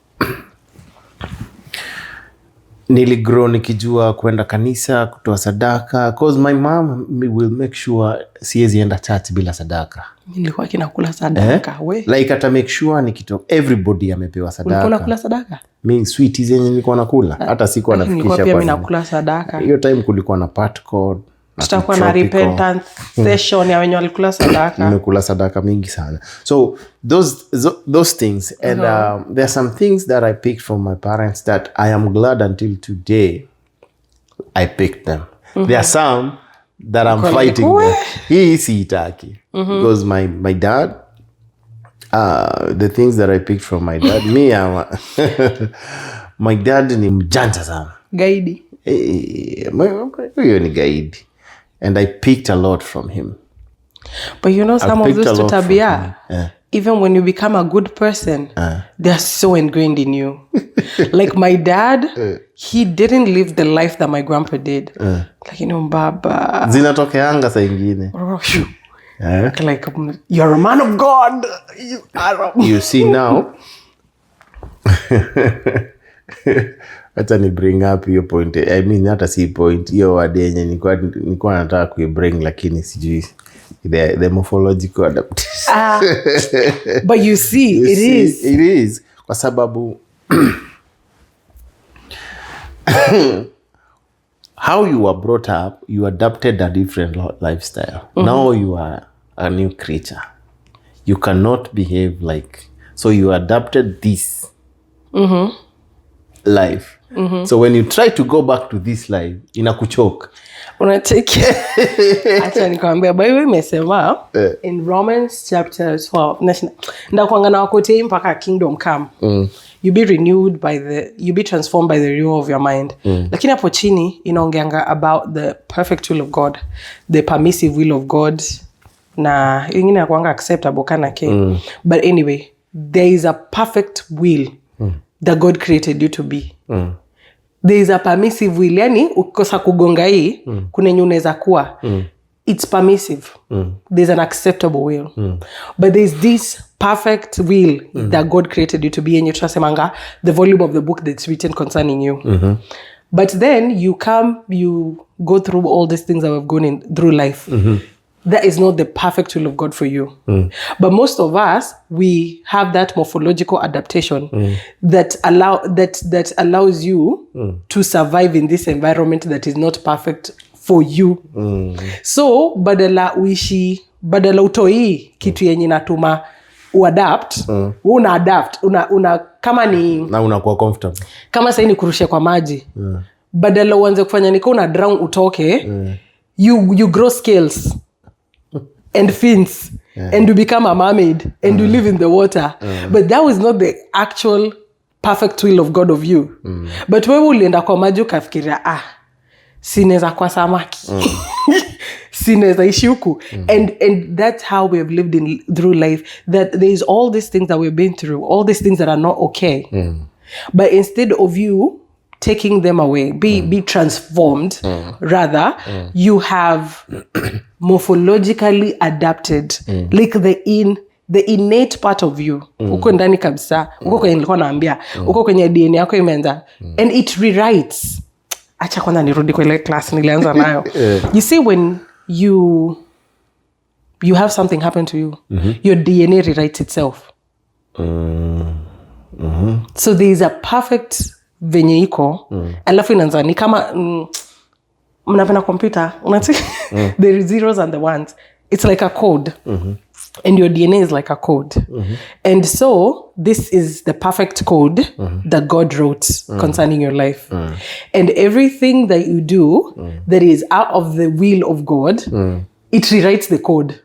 niligrow nikijua kwenda kanisa, kutoa sadaka. Because my mom will make sure siwezi enda church bila sadaka. Nilikuwa kinakula sadaka. Like ata make sure nikitoka everybody amepewa sadaka. Ulikuwa nakula sadaka? Mimi sweet zenye nilikuwa nakula. Hata sikuwa nafikisha kwa. Nilikuwa pia mimi nakula sadaka. Hiyo time kulikuwa na part code. Tutakuwa na repentance session ya wenye walikula sadaka. Nimekula sadaka mingi sana. So those things and there are some things that I picked from my parents that I am glad until today I picked them. There are some that I'm fighting with. Hii siitaki. Because my dad the things that I picked from my dad my dad ni mjanja sana. Gaidi. Huyo ni gaidi. And I picked a lot from him. But you know, some of those tutabia, even when you become a good person, they're so ingrained in you. Like my dad, he didn't live the life that my grandpa did. Like, you know, baba. Zinatokeanga saa ingine. Like, you're a man of God. You see now. Hata ni bring up hiyo point. I mean, hata si point. Hiyo word yenye nilikuwa nataka kuibring lakini sijui. The morphological adaptation. But you see, it is. Kwa sababu how you were brought up, you adapted a different lifestyle. Now you are a new creature. You cannot behave like, so you adapted this life. So when you try to go back to this life, inakuchoka. Unacheki. Acha nikwambia Bible imesema in Romans chapter 12. Ndakuanga na wakote mpaka kingdom come. You be renewed by you be transformed by the renewal of your mind. Lakini hapo chini inaongeanga about the perfect will of God, the permissive will of God, na ingine yakuanga acceptable kana ke. But anyway, there is a perfect will that God created you to be. There is a permissive will. Yani ukikosa kugonga hii kuna yenye unaweza kuwa. It's permissive. There's an acceptable will. But there's this perfect will that God created you to be, and you trust Manga, the volume of the book that's written concerning you. But then you go through all these things that we've gone through life. That is not the perfect will of God for you. But most of us, we have that morphological adaptation that allows you to survive in this environment that is not perfect for you. So badala utoi kitu yenye natuma uadapt, una adapt, una kama ni na unakuwa comfortable. Kama sasa ni kurusha kwa maji. Badala uanze kufanya niko una drown utoke, you grow scales and fins and you become a mermaid and you live in the water. But that was not the actual perfect will of God of you. But wewe ulienda kwa maji ukafikiria sineza kwa samaki. Sineza ishi huku. And that's how we have lived through life, that there is all these things that we've been through, all these things that are not okay. But instead of you taking them away, be transformed, rather you have morphologically adapted, like the innate part of you. Uko ndani kabisa, uko kwenye nilikuwa naambia, uko kwenye DNA yako imeanza, and it rewrites. Acha kwanza nirudi kwa ile class nilianza nayo. You see, when you have something happen to you, your DNA rewrites itself. So there is a perfect venye iko, alafu inaanza ni kama mnapenda computer, unataka there is zeros and the ones. It's like a code. And your DNA is like a code. And so this is the perfect code that God wrote concerning your life. And everything that you do that is out of the will of God, it rewrites the code.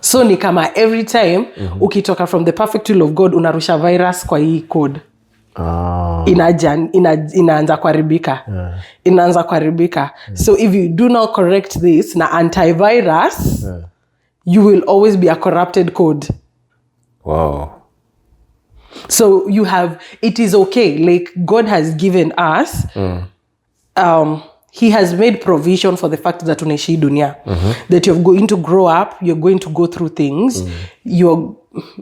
So ni kama every time ukitoka from the perfect will of God unarusha virus kwa hii code. Inaanza kuharibika. Inaanza kuharibika. So if you do not correct this na antivirus, you will always be a corrupted code. Wow. So it is okay. Like God has given us, He has made provision for the fact that tunaishi dunia. That you're going to grow up, you're going to go through things.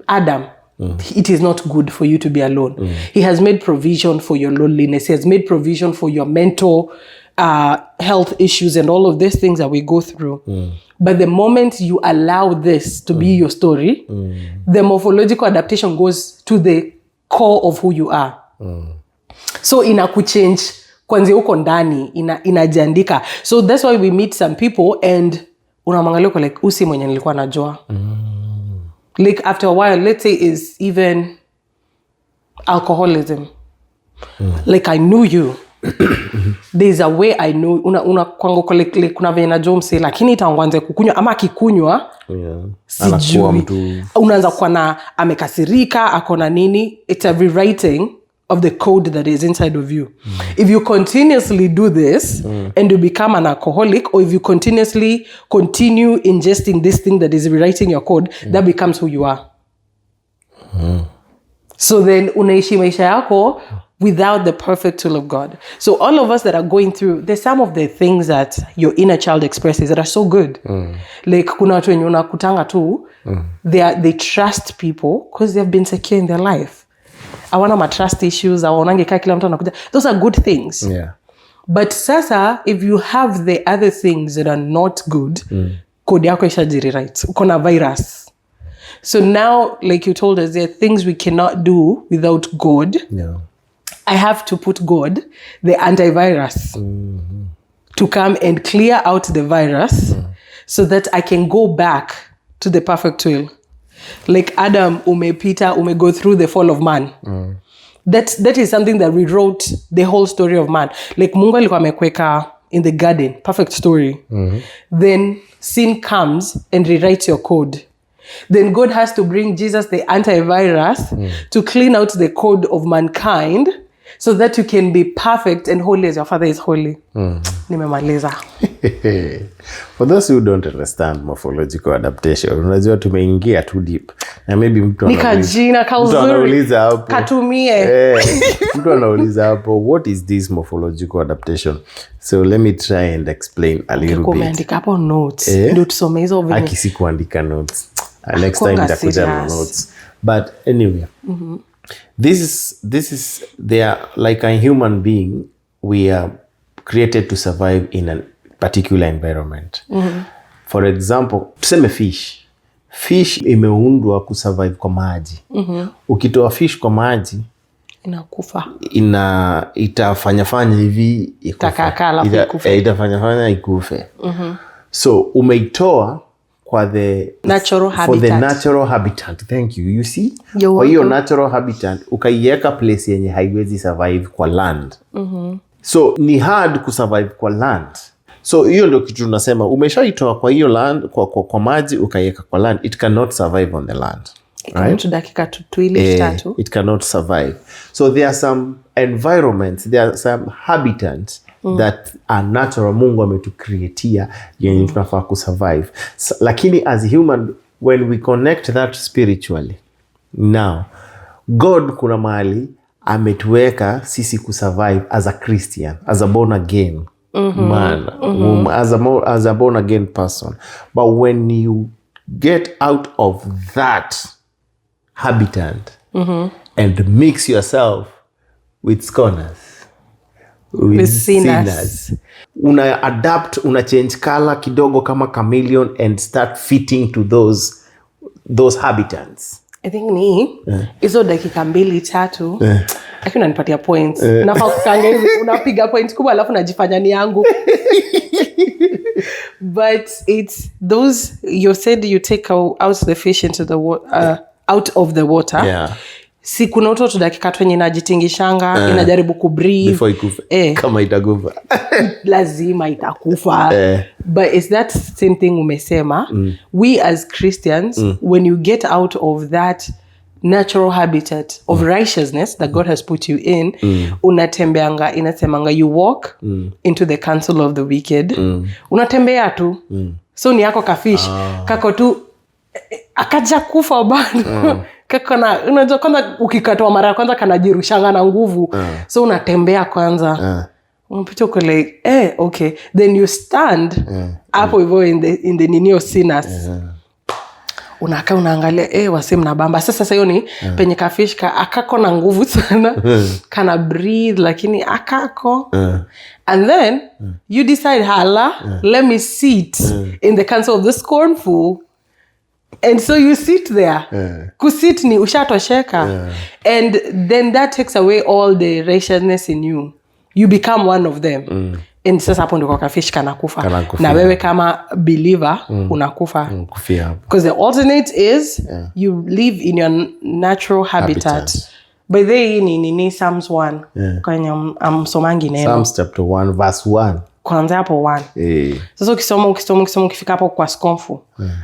Adam, it is not good for you to be alone. He has made provision for your loneliness. He has made provision for your mental health issues and all of these things that we go through. But the moment you allow this to be your story, the morphological adaptation goes to the core of who you are. So inakuchange kwanza uko ndani, inajiandika. So that's why we meet some people and unamwangalia kwa like usi mwenye nilikuwa najua. Like after a while, let's say is even alcoholism. Like I knew you. There's a way I know kwangu kwa like kuna venye najua mse lakini itaanza kukunywa ama akikunywa sijui unaanza kuwa na amekasirika akona nini. It's a rewriting of the code that is inside of you. If you continuously do this and you become an alcoholic, or if you continuously continue ingesting this thing that is rewriting your code, that becomes who you are. So then unaishi maisha yako without the perfect will of God. So all of us that are going through, there's some of the things that your inner child expresses that are so good. Like kuna watu wenye unakutanga tu, they trust people because they've been secure in their life. Awana ma trust issues, awaonange kaa kila mtu anakuja. Those are good things. Yeah. But sasa, if you have the other things that are not good, code yako ishajirewrite. Uko na virus. So now, like you told us, there are things we cannot do without God. Yeah. I have to put God, the antivirus, to come and clear out the virus so that I can go back to the perfect will. Like Adam, go through the fall of man. That is something that rewrote the whole story of man. Like Mungu alikuwa amekweka in the garden, perfect story. Then sin comes and rewrites your code. Then God has to bring Jesus, the antivirus, to clean out the code of mankind so that you can be perfect and holy as your Father is holy. Nimemaliza. For those who don't understand morphological adaptation, unajua tumeingia too deep. Na maybe mtu anauliza hapo. Katumie. Mtu anauliza hapo, what is this morphological adaptation? So let me try and explain a little bit. Umeandika hapo notes. Ndio tusome hizo venye. Akisi kuandika notes. Next time nitakuja na notes. But anyway. This is there, like a human being, we are created to survive in a particular environment. For example, tuseme fish imeundwa kusurvive kwa maji. Ukitoa fish kwa maji inakufa, itafanya hivi itafanya ikufe. So umeitoa kwa the natural habitat. For the natural habitat. Thank you. You see? Kwa hiyo natural habitat ukaiweka place yenye haiwezi survive kwa land. So ni hard kusurvive kwa land. So hiyo ndio kitu tunasema, umeshaitoa kwa hiyo land kwa maji ukaiweka kwa land, it cannot survive on the land. Right? Dakika tuili tatu. It cannot survive. So there are some environments, there are some habitats that are natural. Mungu ametucreatia yenye tunafaa kusurvive. Lakini as human, when we connect that spiritually, now God kuna mahali ametuweka sisi kusurvive as a Christian, as a born again man, as a born again person. But when you get out of that habitat and mix yourself with scorners, with sinners, una adapt, una change color kidogo kama chameleon and start fitting to those habitats. I think ni hizo dakika 2-3 lakini unanipatia points. Nafaa kukanga hivi unapiga points kubwa alafu najifanya ni yangu. But it's those, you said you take out the fish into the out of the water. Yeah. Si kuna utoto dakika 20 inajitingishanga, inajaribu kubreathe. Before ikufe. Kama itakufa. Lazima itakufa. But it's that same thing umesema. We as Christians, when you get out of that natural habitat of righteousness that God has put you in, unatembeanga, inasemanga you walk into the counsel of the wicked. Unatembea tu. So ni yako kafish. Kako tu akaja kufa bado. Kakona, unajua kwanza ukikatoa mara kwanza kanajirushanga na nguvu. So unatembea kwanza. Unapita uko like, okay. Then you stand hapo hivyo in the ninio sinners. Unakaa unaangalia, wase mnabamba. Sasa hiyo ni penye kafish akako na nguvu sana. Kana breathe lakini akako. And then you decide, let me sit in the counsel of the scornful. And so you sit there. Kusit ni ushatosheka. And then that takes away all the righteousness in you. You become one of them. And sasa hapo ndiko kafish kanakufa. Na wewe kama believer unakufa. Because the alternate is you live in your natural habitat. By the way ni Psalms 1. Kwenye amsomangi neno. Psalms chapter 1 verse 1. Kwanza hapo 1. Sasa ukisoma ukifika hapo kwa scornful.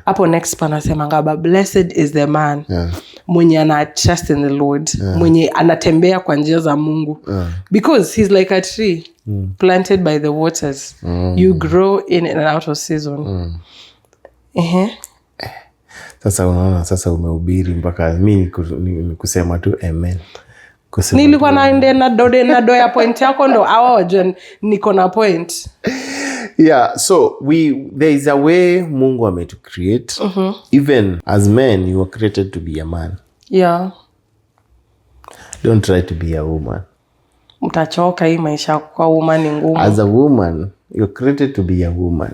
Hapo next panasema ngaba, blessed is the man mwenye ana trust in the Lord, mwenye anatembea kwa njia za Mungu. Because he's like a tree planted by the waters. You grow in and out of season. Sasa unaona, sasa umehubiri mpaka mimi kusema tu amen. Nilikuwa naende na doya point yako ndo awa wajua niko na point. Yeah, so there is a way Mungu ame to create. Even as men, you were created to be a man. Yeah. Don't try to be a woman. Mtachoka hii maisha kwa woman ni ngumu. As a woman, you're created to be a woman.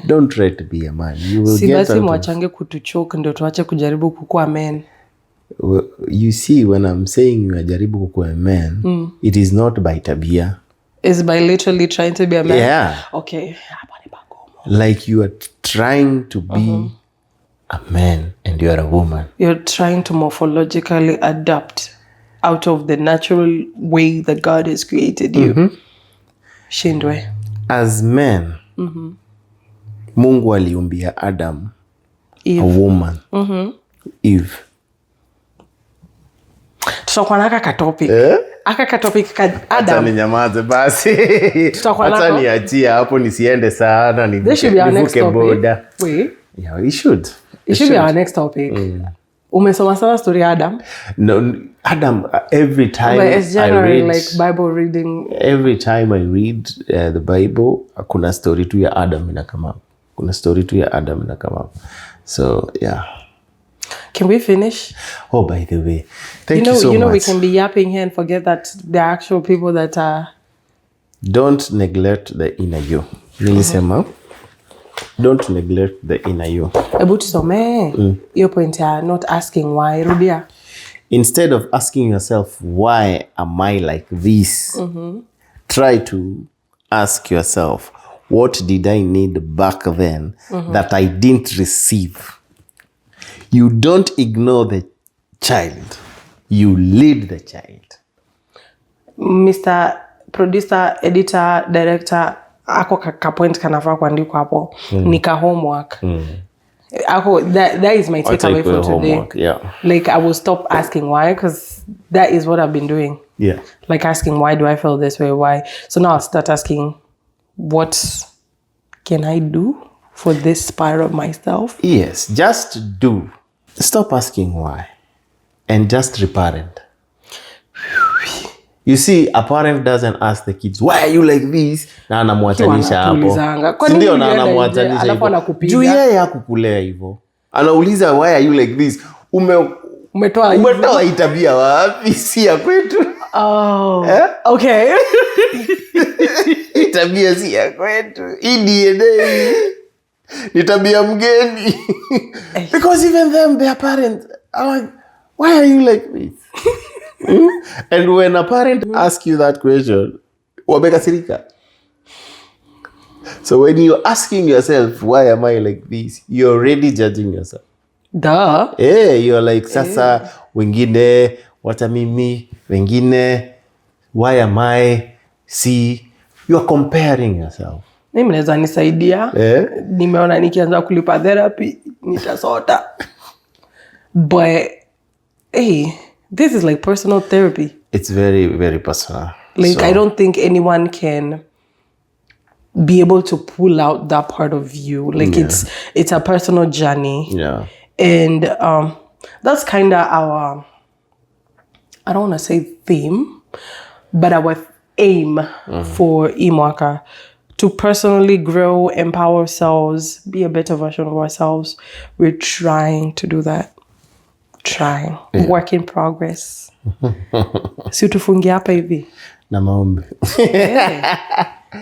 Don't try to be a man. You will get out. Mwachange kutuchoka ndio tuache kujaribu kukua men. You see, when I'm saying you ajaribu kukuwa a man, it is not by tabia. It's by literally trying to be a man? Yeah. Okay. Like you are trying to be a man and you are a woman. You're trying to morphologically adapt out of the natural way that God has created you. Shindwe. As men, Mungu aliumbia Adam, Eve. a woman, Eve. Tutakuwa na aka topic. Aka topic ka Adam. Acha ninyamaze basi. Tutakuwa Acha nako. niachie hapo nisiende sana This should be our next nivuke boda. topic. Wait. Yeah, it should. It should be our next topic. Umesoma sana story ya Adam? No, Adam, every time But it's I generally read, like Bible reading. every time I read the Bible, kuna story tu ya Adam inakama. Kuna story tu ya Adam inakama. So, yeah. Can we finish? Oh, by the way, thank you so You know, much. we can be yapping here and forget that there are actual people that are... Don't neglect the inner you. Nilisema, don't neglect the inner you. Ebu tusome. Your point ya not asking why. Rudia. Instead of asking yourself, why am I like this? Try to ask yourself, what did I need back then that I didn't receive? You don't ignore the child. You lead the child. Mr. Producer, editor, director, ako kapoint kanafaa kuandikwa hapo. Nika homework. Ako, that is my takeaway for today. Homework, yeah. Like, I will stop asking why, because that is what I've been doing. Yeah. Like asking, why do I feel this way? Why? So now I'll start asking, what can I do for this part of myself? Yes, just do. Stop asking why. And just reparent. You see, a parent doesn't ask the kids, why are you like this? Na anamwachanisha hapo. Wanatuulizanga. Kwa Sindio, nini na ulienda anamwachanisha nje, alafu hivyo. anakupiga? Juu yeye hakukulea hivyo. Anauliza, why are you like this? Umetoa Umetoa tabia wapi? Si ya kwetu. Oh, okay. Tabia si ya kwetu. Hii DNA ni tabia mgeni. Because even them, their parents are like, why are you like this? And when a parent asks you that question, wamekasirika. So when you're asking yourself, why am I like this? You're already judging yourself. Duh. You're like, sasa, wengine, wata mimi, wengine, why am I? See, you're comparing yourself. Mimi naweza nisaidia. Nimeona nikianza kulipa therapy, nitasota. But, hey, this is like personal therapy. It's very, very personal. Like, so, I don't think anyone can be able to pull out that part of you. Like, it's a personal journey. Yeah. And that's kind of our, I don't want to say theme, but our aim for Imwaka, to personally grow, empower ourselves, be a better version of ourselves. We're trying to do that. Trying. Yeah. Work in progress. Si tufungia hapa hivi. Na maombi.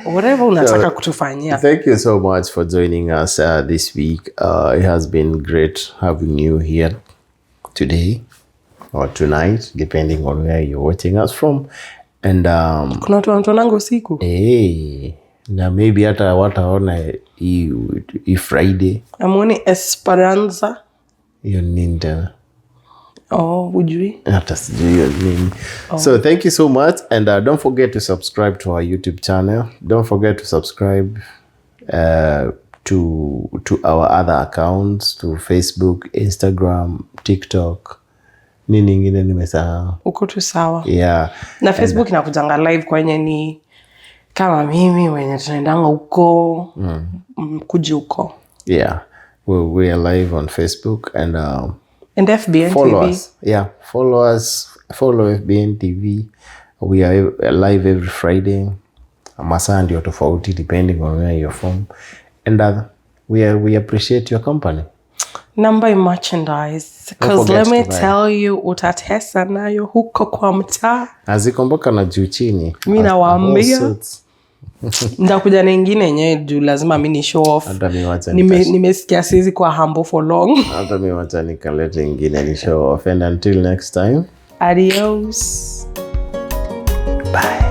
Whatever unataka kutufanyia. Thank you so much for joining us this week. It has been great having you here today or tonight, depending on where you're watching us from. And kuna watu wanatuonanga usiku. Na maybe hata wataona hii Friday. Amuone Esperanza. Hiyo nini tena? Ujui? Hata sijui hiyo nini. So thank you so much, and don't forget to subscribe to our YouTube channel. Don't forget to subscribe to our other accounts, to Facebook, Instagram, TikTok. Nini ingine nimesahau? Uko tu sawa. Yeah. Na Facebook inakujanga live kwenye ni kama mimi wenye tunaendanga huko, kuji huko. Yeah. We are live on Facebook and FBN follow TV. us. Yeah, follow us. Follow FBN TV. We are live every Friday. Masaa ndio tofauti depending on where you're from. And we appreciate your company. Number merchandise. Because let me tell you, utatesa nayo huko kwa mtaa. Azikomboka na juu chini. Mimi nawaambia. Ndakuja na ingine yenyewe juu lazima mimi ni show off. Hata mimi wacha nimesikia siwezi kwa humble for long. Hata mimi wacha nikalete ingine ni show off, and until next time. Adios. Bye.